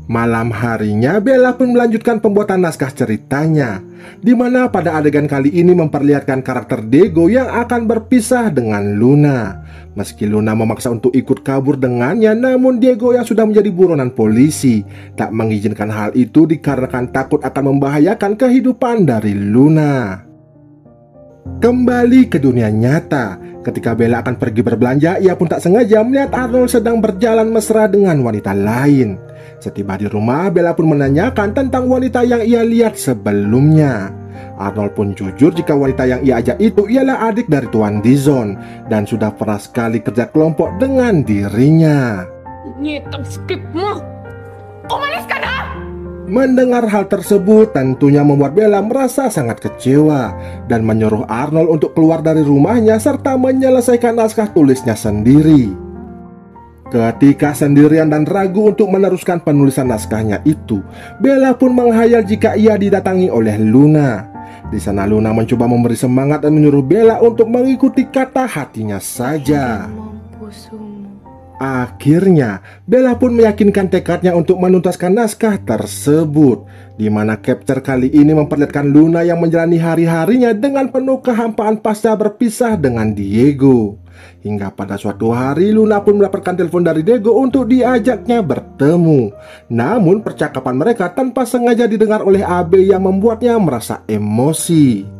Malam harinya, Bella pun melanjutkan pembuatan naskah ceritanya, di mana pada adegan kali ini memperlihatkan karakter Diego yang akan berpisah dengan Luna. Meski Luna memaksa untuk ikut kabur dengannya, namun Diego yang sudah menjadi buronan polisi tak mengizinkan hal itu dikarenakan takut akan membahayakan kehidupan dari Luna. Kembali ke dunia nyata, Ketika Bella akan pergi berbelanja, ia pun tak sengaja melihat Arnold sedang berjalan mesra dengan wanita lain. Setiba di rumah, Bella pun menanyakan tentang wanita yang ia lihat sebelumnya. Arnold pun jujur jika wanita yang ia ajak itu ialah adik dari Tuan Dizon dan sudah pernah sekali kerja kelompok dengan dirinya. Nyetang skipmu, umalis ka na! Mendengar hal tersebut tentunya membuat Bella merasa sangat kecewa dan menyuruh Arnold untuk keluar dari rumahnya serta menyelesaikan naskah tulisnya sendiri. Ketika sendirian dan ragu untuk meneruskan penulisan naskahnya itu, Bella pun menghayal jika ia didatangi oleh Luna. Di sana Luna mencoba memberi semangat dan menyuruh Bella untuk mengikuti kata hatinya saja. Akhirnya, Bella pun meyakinkan tekadnya untuk menuntaskan naskah tersebut, di mana capture kali ini memperlihatkan Luna yang menjalani hari-harinya dengan penuh kehampaan pasca berpisah dengan Diego. Hingga pada suatu hari Luna pun mendapatkan telepon dari Diego untuk diajaknya bertemu. Namun percakapan mereka tanpa sengaja didengar oleh Abe yang membuatnya merasa emosi.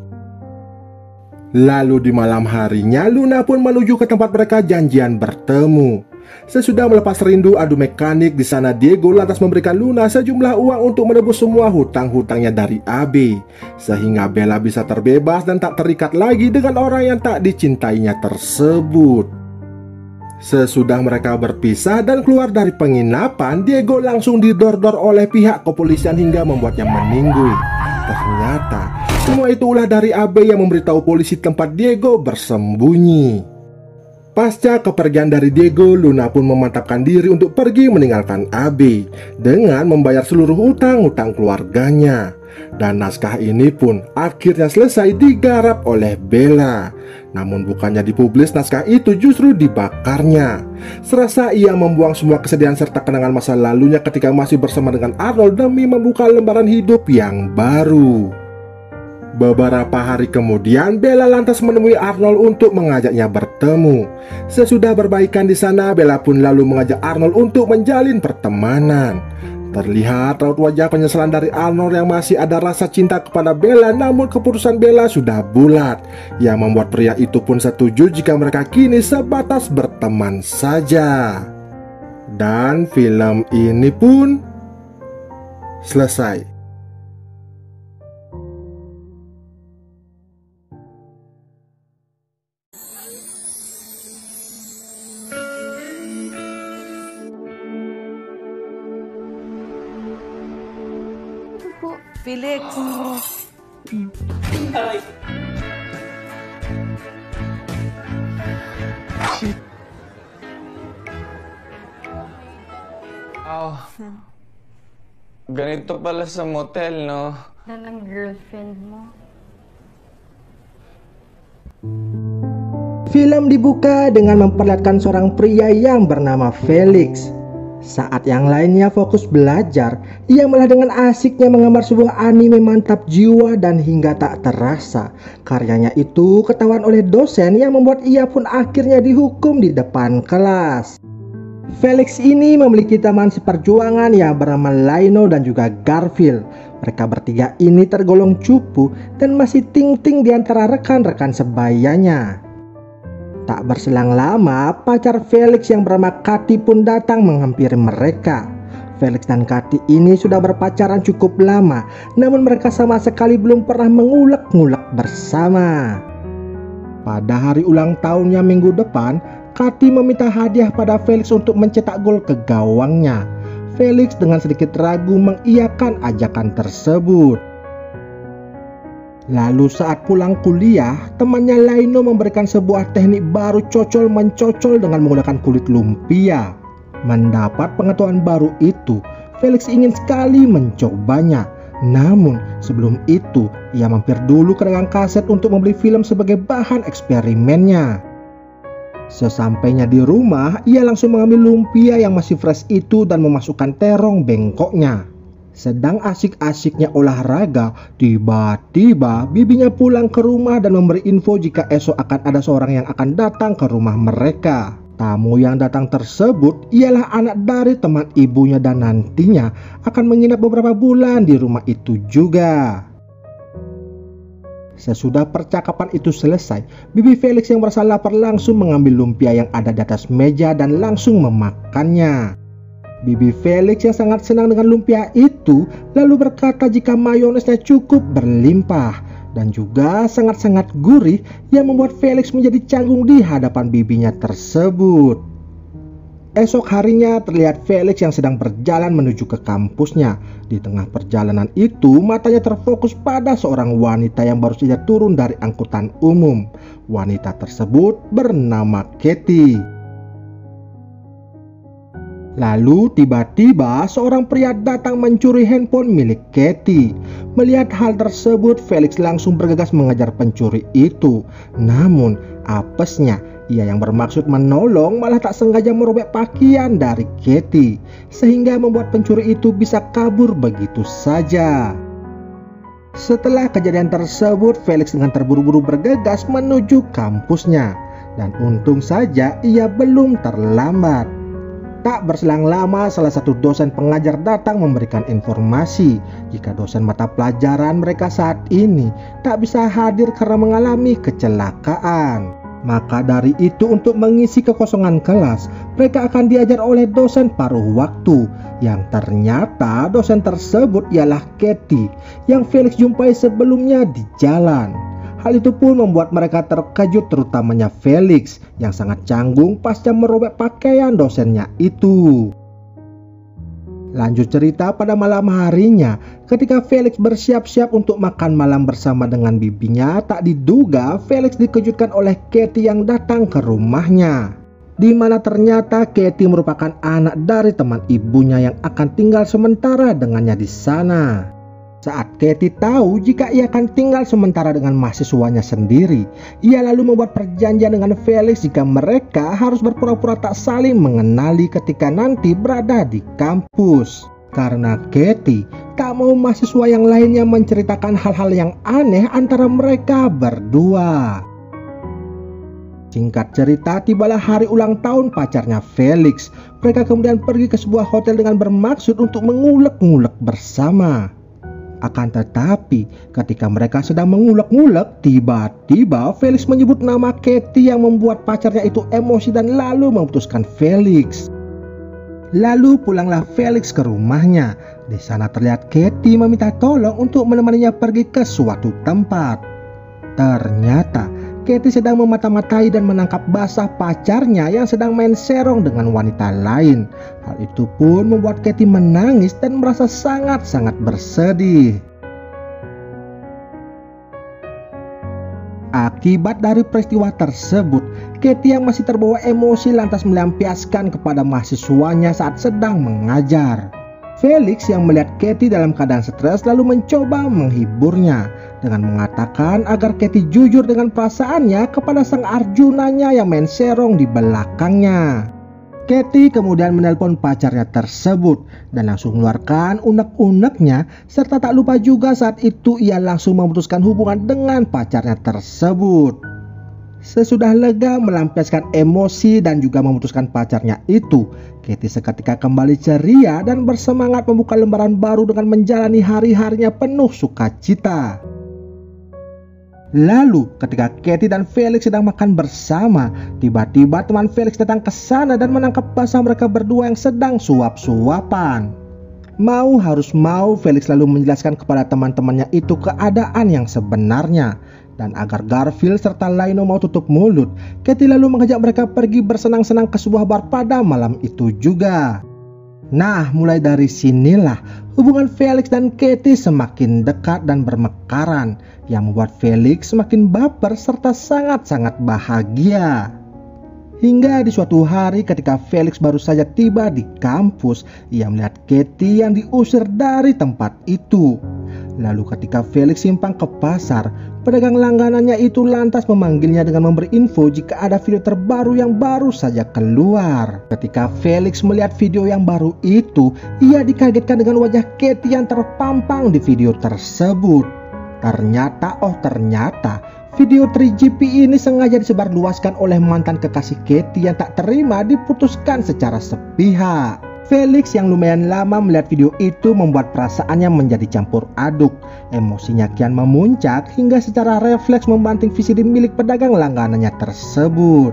Lalu di malam harinya Luna pun menuju ke tempat mereka janjian bertemu. Sesudah melepas rindu adu mekanik di sana, Diego lantas memberikan Luna sejumlah uang untuk menebus semua hutang-hutangnya dari Abe, sehingga Bella bisa terbebas dan tak terikat lagi dengan orang yang tak dicintainya tersebut. Sesudah mereka berpisah dan keluar dari penginapan, Diego langsung didor-dor oleh pihak kepolisian hingga membuatnya meninggoy. Ternyata semua itu ulah dari Abe yang memberitahu polisi tempat Diego bersembunyi. Pasca kepergian dari Diego, Luna pun memantapkan diri untuk pergi meninggalkan Abe dengan membayar seluruh utang-utang keluarganya. Dan naskah ini pun akhirnya selesai digarap oleh Bella. Namun bukannya dipublis, naskah itu justru dibakarnya. Serasa ia membuang semua kesedihan serta kenangan masa lalunya ketika masih bersama dengan Arnold demi membuka lembaran hidup yang baru. Beberapa hari kemudian, Bella lantas menemui Arnold untuk mengajaknya bertemu. Sesudah berbaikan di sana, Bella pun lalu mengajak Arnold untuk menjalin pertemanan. Terlihat raut wajah penyesalan dari Arnold yang masih ada rasa cinta kepada Bella, namun keputusan Bella sudah bulat, yang membuat pria itu pun setuju jika mereka kini sebatas berteman saja. Dan film ini pun selesai. Felix. Oh. Ganito pala sa motel, no? Na ng girlfriend mo. Film dibuka dengan memperlihatkan seorang pria yang bernama Felix. Saat yang lainnya fokus belajar, ia malah dengan asiknya menggambar sebuah anime mantap jiwa dan hingga tak terasa karyanya itu ketahuan oleh dosen yang membuat ia pun akhirnya dihukum di depan kelas. Felix ini memiliki teman seperjuangan yang bernama Lino dan juga Garfield. Mereka bertiga ini tergolong cupu dan masih ting-ting di antara rekan-rekan sebayanya. Tak berselang lama, pacar Felix yang bernama Katy pun datang menghampiri mereka. Felix dan Katy ini sudah berpacaran cukup lama, namun mereka sama sekali belum pernah mengulek-ngulek bersama. Pada hari ulang tahunnya minggu depan, Katy meminta hadiah pada Felix untuk mencetak gol ke gawangnya. Felix dengan sedikit ragu mengiyakan ajakan tersebut. Lalu saat pulang kuliah, temannya Lino memberikan sebuah teknik baru cocol-mencocol dengan menggunakan kulit lumpia. Mendapat pengetahuan baru itu, Felix ingin sekali mencobanya. Namun sebelum itu, ia mampir dulu ke dagang kaset untuk membeli film sebagai bahan eksperimennya. Sesampainya di rumah, ia langsung mengambil lumpia yang masih fresh itu dan memasukkan terong bengkoknya. Sedang asik-asiknya olahraga, tiba-tiba bibinya pulang ke rumah dan memberi info jika esok akan ada seorang yang akan datang ke rumah mereka. Tamu yang datang tersebut ialah anak dari teman ibunya dan nantinya akan menginap beberapa bulan di rumah itu juga. Sesudah percakapan itu selesai, Bibi Felix yang merasa lapar langsung mengambil lumpia yang ada di atas meja dan langsung memakannya. Bibi Felix yang sangat senang dengan lumpia itu lalu berkata jika mayonesnya cukup berlimpah dan juga sangat-sangat gurih yang membuat Felix menjadi canggung di hadapan bibinya tersebut. Esok harinya terlihat Felix yang sedang berjalan menuju ke kampusnya. Di tengah perjalanan itu matanya terfokus pada seorang wanita yang baru saja turun dari angkutan umum. Wanita tersebut bernama Katie. Lalu tiba-tiba seorang pria datang mencuri handphone milik Katie. Melihat hal tersebut, Felix langsung bergegas mengejar pencuri itu. Namun apesnya, ia yang bermaksud menolong malah tak sengaja merobek pakaian dari Katie, sehingga membuat pencuri itu bisa kabur begitu saja. Setelah kejadian tersebut, Felix dengan terburu-buru bergegas menuju kampusnya. Dan untung saja ia belum terlambat. Tak berselang lama, salah satu dosen pengajar datang memberikan informasi jika dosen mata pelajaran mereka saat ini tak bisa hadir karena mengalami kecelakaan. Maka dari itu untuk mengisi kekosongan kelas, mereka akan diajar oleh dosen paruh waktu, yang ternyata dosen tersebut ialah Katie yang Felix jumpai sebelumnya di jalan. Hal itu pun membuat mereka terkejut, terutamanya Felix yang sangat canggung pasca merobek pakaian dosennya itu. Lanjut cerita pada malam harinya, ketika Felix bersiap-siap untuk makan malam bersama dengan bibinya, tak diduga Felix dikejutkan oleh Katie yang datang ke rumahnya. Di mana ternyata Katie merupakan anak dari teman ibunya yang akan tinggal sementara dengannya di sana. Saat Katie tahu jika ia akan tinggal sementara dengan mahasiswanya sendiri, ia lalu membuat perjanjian dengan Felix jika mereka harus berpura-pura tak saling mengenali ketika nanti berada di kampus. Karena Katie tak mau mahasiswa yang lainnya menceritakan hal-hal yang aneh antara mereka berdua. Singkat cerita, tibalah hari ulang tahun pacarnya Felix. Mereka kemudian pergi ke sebuah hotel dengan bermaksud untuk mengulek-ngulek bersama. Akan tetapi ketika mereka sedang mengulek-ngulek, tiba-tiba Felix menyebut nama Katie yang membuat pacarnya itu emosi dan lalu memutuskan Felix. Lalu pulanglah Felix ke rumahnya. Di sana terlihat Katie meminta tolong untuk menemaninya pergi ke suatu tempat. Ternyata Katie sedang memata-matai dan menangkap basah pacarnya yang sedang main serong dengan wanita lain. Hal itu pun membuat Katie menangis dan merasa sangat-sangat bersedih. Akibat dari peristiwa tersebut, Katie yang masih terbawa emosi lantas melampiaskan kepada mahasiswanya saat sedang mengajar. Felix yang melihat Katie dalam keadaan stres lalu mencoba menghiburnya dengan mengatakan agar Katie jujur dengan perasaannya kepada sang Arjunanya yang main serong di belakangnya. Katie kemudian menelpon pacarnya tersebut dan langsung mengeluarkan unek-uneknya, serta tak lupa juga saat itu ia langsung memutuskan hubungan dengan pacarnya tersebut. Sesudah lega melampiaskan emosi dan juga memutuskan pacarnya itu, Katie seketika kembali ceria dan bersemangat membuka lembaran baru dengan menjalani hari-harinya penuh sukacita. Lalu ketika Katie dan Felix sedang makan bersama, tiba-tiba teman Felix datang ke sana dan menangkap basah mereka berdua yang sedang suap-suapan. Mau harus mau, Felix lalu menjelaskan kepada teman-temannya itu keadaan yang sebenarnya. Dan agar Garfield serta Lino mau tutup mulut, Katie lalu mengajak mereka pergi bersenang-senang ke sebuah bar pada malam itu juga. Nah, mulai dari sinilah hubungan Felix dan Katie semakin dekat dan bermekaran, yang membuat Felix semakin baper serta sangat-sangat bahagia. Hingga di suatu hari ketika Felix baru saja tiba di kampus, ia melihat Katie yang diusir dari tempat itu. Lalu ketika Felix simpang ke pasar, pedagang langganannya itu lantas memanggilnya dengan memberi info jika ada video terbaru yang baru saja keluar. Ketika Felix melihat video yang baru itu, ia dikagetkan dengan wajah Katie yang terpampang di video tersebut. Ternyata video 3GP ini sengaja disebarluaskan oleh mantan kekasih Katie yang tak terima diputuskan secara sepihak. Felix yang lumayan lama melihat video itu membuat perasaannya menjadi campur aduk. Emosinya kian memuncak hingga secara refleks membanting VCD milik pedagang langganannya tersebut.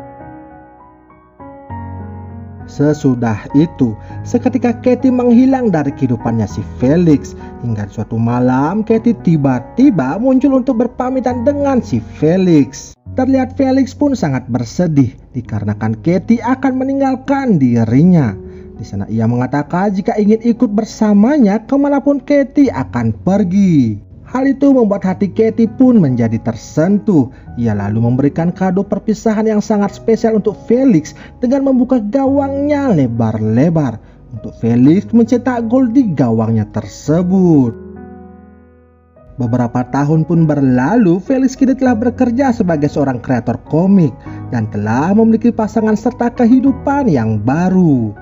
Sesudah itu, seketika Katie menghilang dari kehidupannya si Felix. Hingga suatu malam, Katie tiba-tiba muncul untuk berpamitan dengan si Felix. Terlihat Felix pun sangat bersedih dikarenakan Katie akan meninggalkan dirinya. Di sana ia mengatakan jika ingin ikut bersamanya kemanapun Katie akan pergi. Hal itu membuat hati Katie pun menjadi tersentuh. Ia lalu memberikan kado perpisahan yang sangat spesial untuk Felix dengan membuka gawangnya lebar-lebar untuk Felix mencetak gol di gawangnya tersebut. Beberapa tahun pun berlalu, Felix kini telah bekerja sebagai seorang kreator komik dan telah memiliki pasangan serta kehidupan yang baru.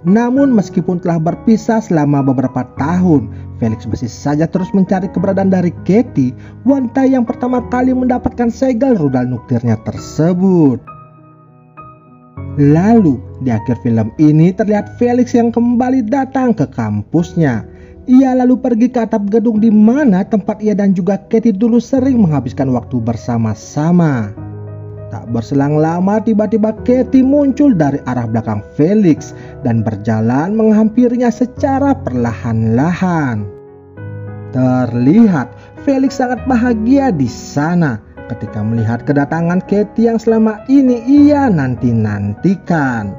Namun meskipun telah berpisah selama beberapa tahun, Felix masih saja terus mencari keberadaan dari Katie, wanita yang pertama kali mendapatkan segel rudal nuklirnya tersebut. Lalu di akhir film ini terlihat Felix yang kembali datang ke kampusnya. Ia lalu pergi ke atap gedung di mana tempat ia dan juga Katie dulu sering menghabiskan waktu bersama-sama. Tak berselang lama tiba-tiba Katie muncul dari arah belakang Felix dan berjalan menghampirinya secara perlahan-lahan. Terlihat Felix sangat bahagia di sana ketika melihat kedatangan Katie yang selama ini ia nanti-nantikan.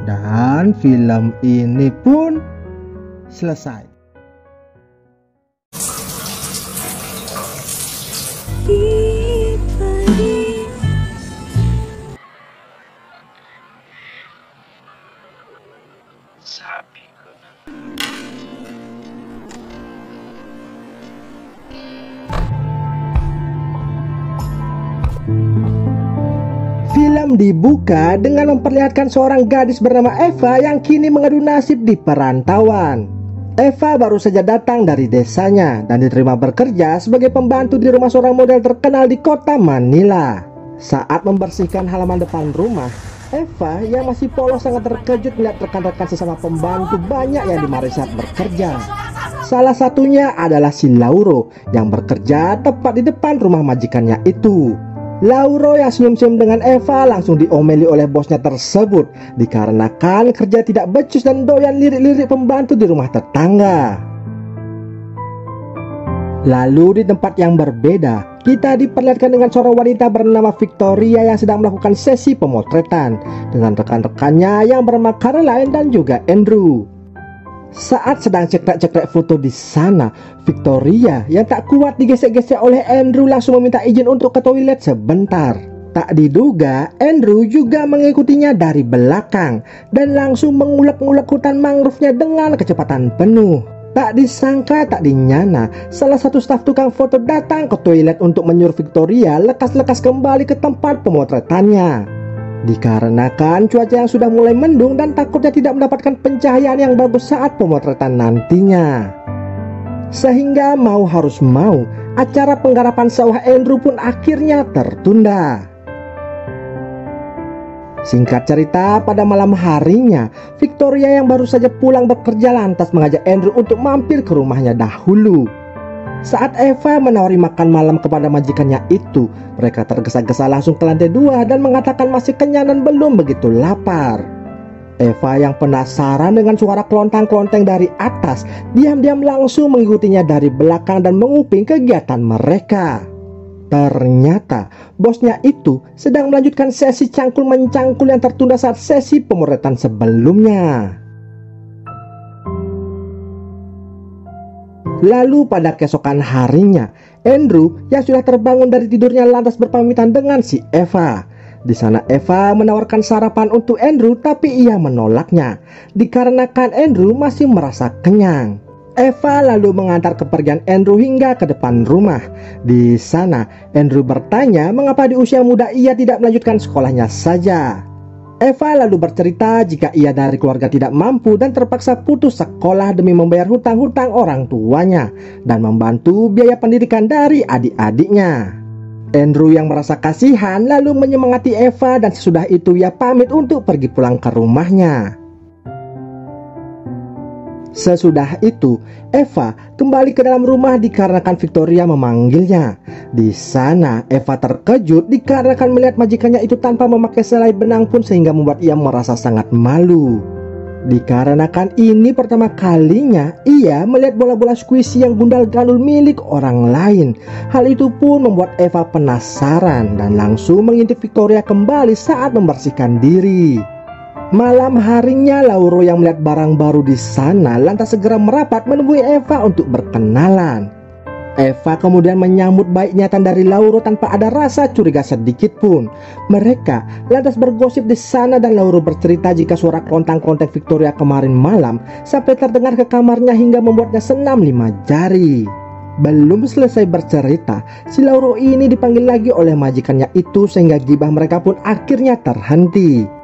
Dan film ini pun selesai. Film dibuka dengan memperlihatkan seorang gadis bernama Eva yang kini mengadu nasib di perantauan. Eva baru saja datang dari desanya dan diterima bekerja sebagai pembantu di rumah seorang model terkenal di kota Manila. Saat membersihkan halaman depan rumah, Eva yang masih polos sangat terkejut melihat rekan-rekan sesama pembantu banyak yang dimarahi saat bekerja. Salah satunya adalah si Lauro yang bekerja tepat di depan rumah majikannya itu. Lauro yang senyum-senyum dengan Eva langsung diomeli oleh bosnya tersebut dikarenakan kerja tidak becus dan doyan lirik-lirik pembantu di rumah tetangga. Lalu di tempat yang berbeda, kita diperlihatkan dengan seorang wanita bernama Victoria yang sedang melakukan sesi pemotretan dengan rekan-rekannya yang bernama Caroline dan juga Andrew. Saat sedang cekrek-cekrek foto di sana, Victoria yang tak kuat digesek-gesek oleh Andrew langsung meminta izin untuk ke toilet sebentar. Tak diduga, Andrew juga mengikutinya dari belakang dan langsung mengulek-ngulek hutan mangrove-nya dengan kecepatan penuh. Tak disangka, tak dinyana, salah satu staf tukang foto datang ke toilet untuk menyuruh Victoria lekas-lekas kembali ke tempat pemotretannya. Dikarenakan cuaca yang sudah mulai mendung dan takutnya tidak mendapatkan pencahayaan yang bagus saat pemotretan nantinya. Sehingga mau harus mau, acara penggarapan sawah Andrew pun akhirnya tertunda. Singkat cerita, pada malam harinya, Victoria yang baru saja pulang bekerja lantas mengajak Andrew untuk mampir ke rumahnya dahulu. Saat Eva menawari makan malam kepada majikannya itu, mereka tergesa-gesa langsung ke lantai 2 dan mengatakan masih kenyang dan belum begitu lapar. Eva yang penasaran dengan suara kelontang-kelonteng dari atas, diam-diam langsung mengikutinya dari belakang dan menguping kegiatan mereka. Ternyata bosnya itu sedang melanjutkan sesi cangkul-mencangkul yang tertunda saat sesi pemotretan sebelumnya. Lalu pada keesokan harinya, Andrew yang sudah terbangun dari tidurnya lantas berpamitan dengan si Eva. Di sana Eva menawarkan sarapan untuk Andrew tapi ia menolaknya dikarenakan Andrew masih merasa kenyang. Eva lalu mengantar kepergian Andrew hingga ke depan rumah. Di sana Andrew bertanya mengapa di usia muda ia tidak melanjutkan sekolahnya saja. Eva lalu bercerita jika ia dari keluarga tidak mampu dan terpaksa putus sekolah demi membayar hutang-hutang orang tuanya dan membantu biaya pendidikan dari adik-adiknya. Andrew yang merasa kasihan lalu menyemangati Eva dan sesudah itu ia pamit untuk pergi pulang ke rumahnya. Sesudah itu, Eva kembali ke dalam rumah dikarenakan Victoria memanggilnya. Di sana, Eva terkejut dikarenakan melihat majikannya itu tanpa memakai selai benang pun sehingga membuat ia merasa sangat malu. Dikarenakan ini pertama kalinya ia melihat bola-bola squishy yang gundal gandul milik orang lain. Hal itu pun membuat Eva penasaran dan langsung mengintip Victoria kembali saat membersihkan diri. Malam harinya, Lauro yang melihat barang baru di sana lantas segera merapat menemui Eva untuk berkenalan. Eva kemudian menyambut baik niatan dari Lauro tanpa ada rasa curiga sedikit pun. Mereka lantas bergosip di sana dan Lauro bercerita jika suara kontang-kontak Victoria kemarin malam sampai terdengar ke kamarnya hingga membuatnya senam 5 jari. Belum selesai bercerita, si Lauro ini dipanggil lagi oleh majikannya itu sehingga gibah mereka pun akhirnya terhenti.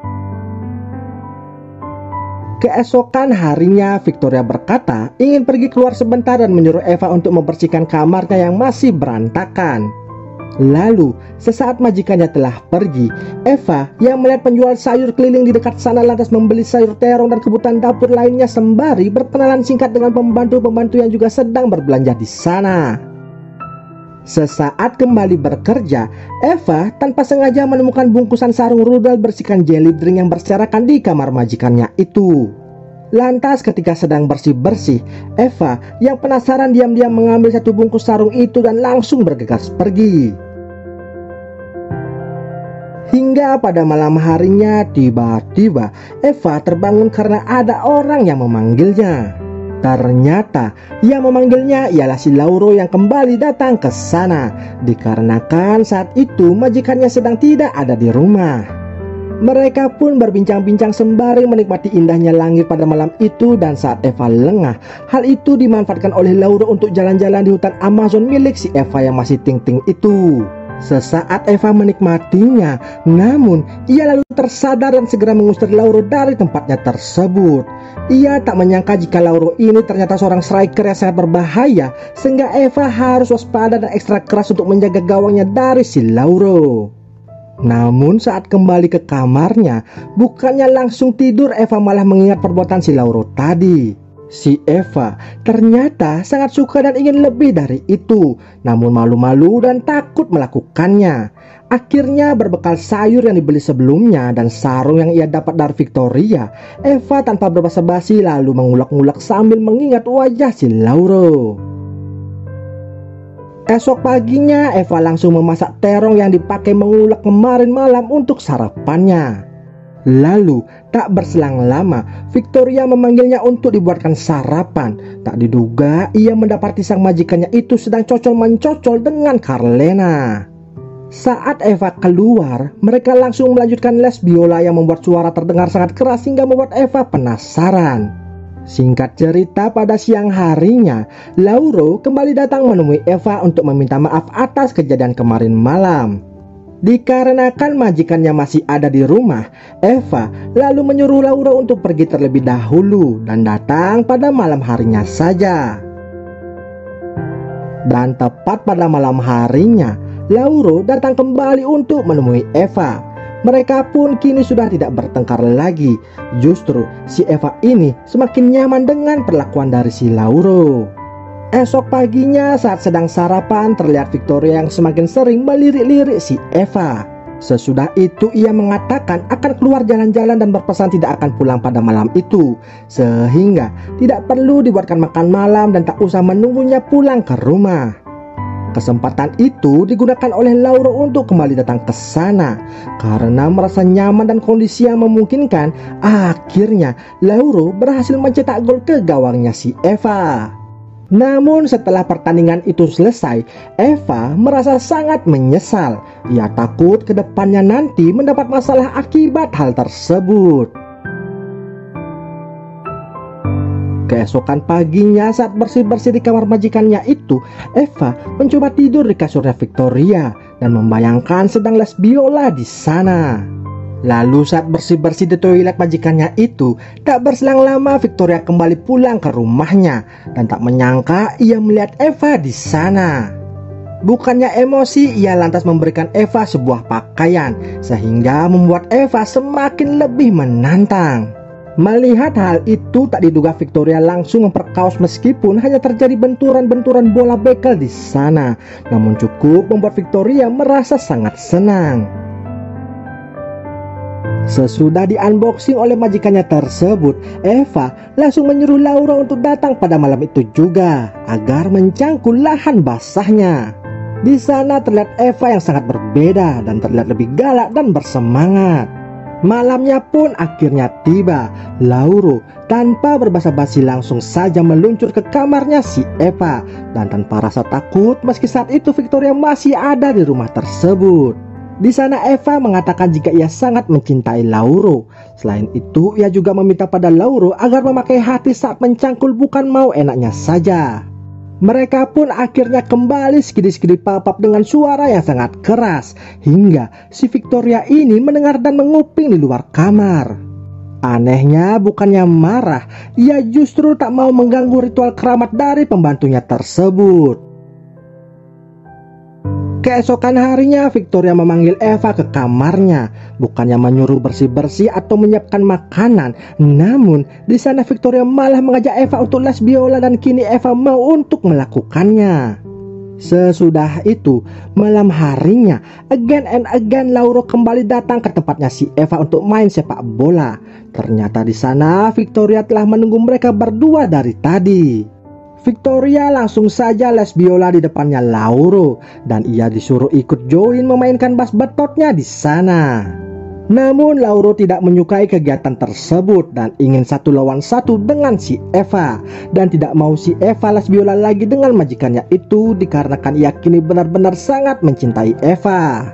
Keesokan harinya, Victoria berkata ingin pergi keluar sebentar dan menyuruh Eva untuk membersihkan kamarnya yang masih berantakan. Lalu, sesaat majikannya telah pergi, Eva yang melihat penjual sayur keliling di dekat sana lantas membeli sayur terong dan kebutuhan dapur lainnya sembari berkenalan singkat dengan pembantu-pembantu yang juga sedang berbelanja di sana. Sesaat kembali bekerja, Eva tanpa sengaja menemukan bungkusan sarung rudal bersihkan jelly drink yang berserakan di kamar majikannya itu. Lantas ketika sedang bersih-bersih, Eva yang penasaran diam-diam mengambil satu bungkus sarung itu dan langsung bergegas pergi. Hingga pada malam harinya, tiba-tiba Eva terbangun karena ada orang yang memanggilnya. Ternyata yang memanggilnya ialah si Lauro yang kembali datang ke sana, dikarenakan saat itu majikannya sedang tidak ada di rumah. Mereka pun berbincang-bincang sembari menikmati indahnya langit pada malam itu dan saat Eva lengah, hal itu dimanfaatkan oleh Lauro untuk jalan-jalan di hutan Amazon milik si Eva yang masih ting-ting itu. Sesaat Eva menikmatinya, namun ia lalu tersadar dan segera mengusir Lauro dari tempatnya tersebut. Ia tak menyangka jika Lauro ini ternyata seorang striker yang sangat berbahaya, sehingga Eva harus waspada dan ekstra keras untuk menjaga gawangnya dari si Lauro. Namun saat kembali ke kamarnya, bukannya langsung tidur, Eva malah mengingat perbuatan si Lauro tadi. Si Eva ternyata sangat suka dan ingin lebih dari itu, namun malu-malu dan takut melakukannya. Akhirnya berbekal sayur yang dibeli sebelumnya dan sarung yang ia dapat dari Victoria, Eva tanpa berbasa-basi lalu mengulek-ngulek sambil mengingat wajah si Lauro. Esok paginya Eva langsung memasak terong yang dipakai mengulek kemarin malam untuk sarapannya. Lalu tak berselang lama Victoria memanggilnya untuk dibuatkan sarapan. Tak diduga ia mendapati sang majikannya itu sedang cocol-mencocol dengan Carlena. Saat Eva keluar, mereka langsung melanjutkan les biola yang membuat suara terdengar sangat keras hingga membuat Eva penasaran. Singkat cerita, pada siang harinya Lauro kembali datang menemui Eva untuk meminta maaf atas kejadian kemarin malam. Dikarenakan majikannya masih ada di rumah, Eva lalu menyuruh Lauro untuk pergi terlebih dahulu dan datang pada malam harinya saja. Dan tepat pada malam harinya, Lauro datang kembali untuk menemui Eva. Mereka pun kini sudah tidak bertengkar lagi. Justru si Eva ini semakin nyaman dengan perlakuan dari si Lauro. Esok paginya saat sedang sarapan, terlihat Victoria yang semakin sering melirik-lirik si Eva. Sesudah itu ia mengatakan akan keluar jalan-jalan dan berpesan tidak akan pulang pada malam itu, sehingga tidak perlu dibuatkan makan malam dan tak usah menunggunya pulang ke rumah. Kesempatan itu digunakan oleh Lauro untuk kembali datang ke sana. Karena merasa nyaman dan kondisi yang memungkinkan, akhirnya Lauro berhasil mencetak gol ke gawangnya si Eva. Namun setelah pertandingan itu selesai, Eva merasa sangat menyesal. Ia takut ke depannya nanti mendapat masalah akibat hal tersebut. Keesokan paginya saat bersih-bersih di kamar majikannya itu, Eva mencoba tidur di kasurnya Victoria dan membayangkan sedang les biola di sana. Lalu saat bersih-bersih di toilet majikannya itu, tak berselang lama Victoria kembali pulang ke rumahnya dan tak menyangka ia melihat Eva di sana. Bukannya emosi, ia lantas memberikan Eva sebuah pakaian sehingga membuat Eva semakin lebih menantang. Melihat hal itu, tak diduga Victoria langsung memperkaos meskipun hanya terjadi benturan-benturan bola bekel di sana. Namun cukup membuat Victoria merasa sangat senang. Sesudah di-unboxing oleh majikannya tersebut, Eva langsung menyuruh Laura untuk datang pada malam itu juga agar mencangkul lahan basahnya. Di sana terlihat Eva yang sangat berbeda dan terlihat lebih galak dan bersemangat. Malamnya pun akhirnya tiba. Lauro tanpa berbasa-basi langsung saja meluncur ke kamarnya si Eva dan tanpa rasa takut meski saat itu Victoria masih ada di rumah tersebut. Di sana Eva mengatakan jika ia sangat mencintai Lauro. Selain itu ia juga meminta pada Lauro agar memakai hati saat mencangkul, bukan mau enaknya saja. Mereka pun akhirnya kembali skidi-skidi papap dengan suara yang sangat keras hingga si Victoria ini mendengar dan menguping di luar kamar. Anehnya bukannya marah, ia justru tak mau mengganggu ritual keramat dari pembantunya tersebut. Keesokan harinya Victoria memanggil Eva ke kamarnya, bukannya menyuruh bersih-bersih atau menyiapkan makanan. Namun di sana Victoria malah mengajak Eva untuk les biola dan kini Eva mau untuk melakukannya. Sesudah itu malam harinya again and again Lauro kembali datang ke tempatnya si Eva untuk main sepak bola. Ternyata di sana Victoria telah menunggu mereka berdua dari tadi. Victoria langsung saja les biola di depannya Lauro dan ia disuruh ikut join memainkan bass betotnya di sana. Namun Lauro tidak menyukai kegiatan tersebut dan ingin 1 lawan 1 dengan si Eva dan tidak mau si Eva les biola lagi dengan majikannya itu dikarenakan ia kini benar-benar sangat mencintai Eva.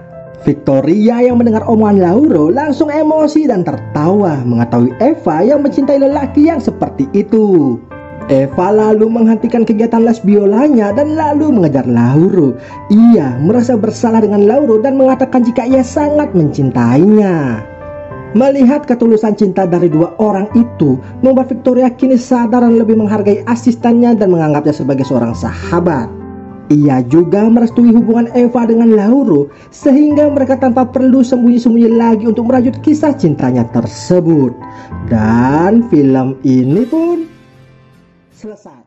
Victoria yang mendengar omongan Lauro langsung emosi dan tertawa mengetahui Eva yang mencintai lelaki yang seperti itu. Eva lalu menghentikan kegiatan les biolanya dan lalu mengejar Lauro. Ia merasa bersalah dengan Lauro dan mengatakan jika ia sangat mencintainya. Melihat ketulusan cinta dari dua orang itu membuat Victoria kini sadar dan lebih menghargai asistennya dan menganggapnya sebagai seorang sahabat. Ia juga merestui hubungan Eva dengan Lauro sehingga mereka tanpa perlu sembunyi-sembunyi lagi untuk merajut kisah cintanya tersebut. Dan film ini pun selesai.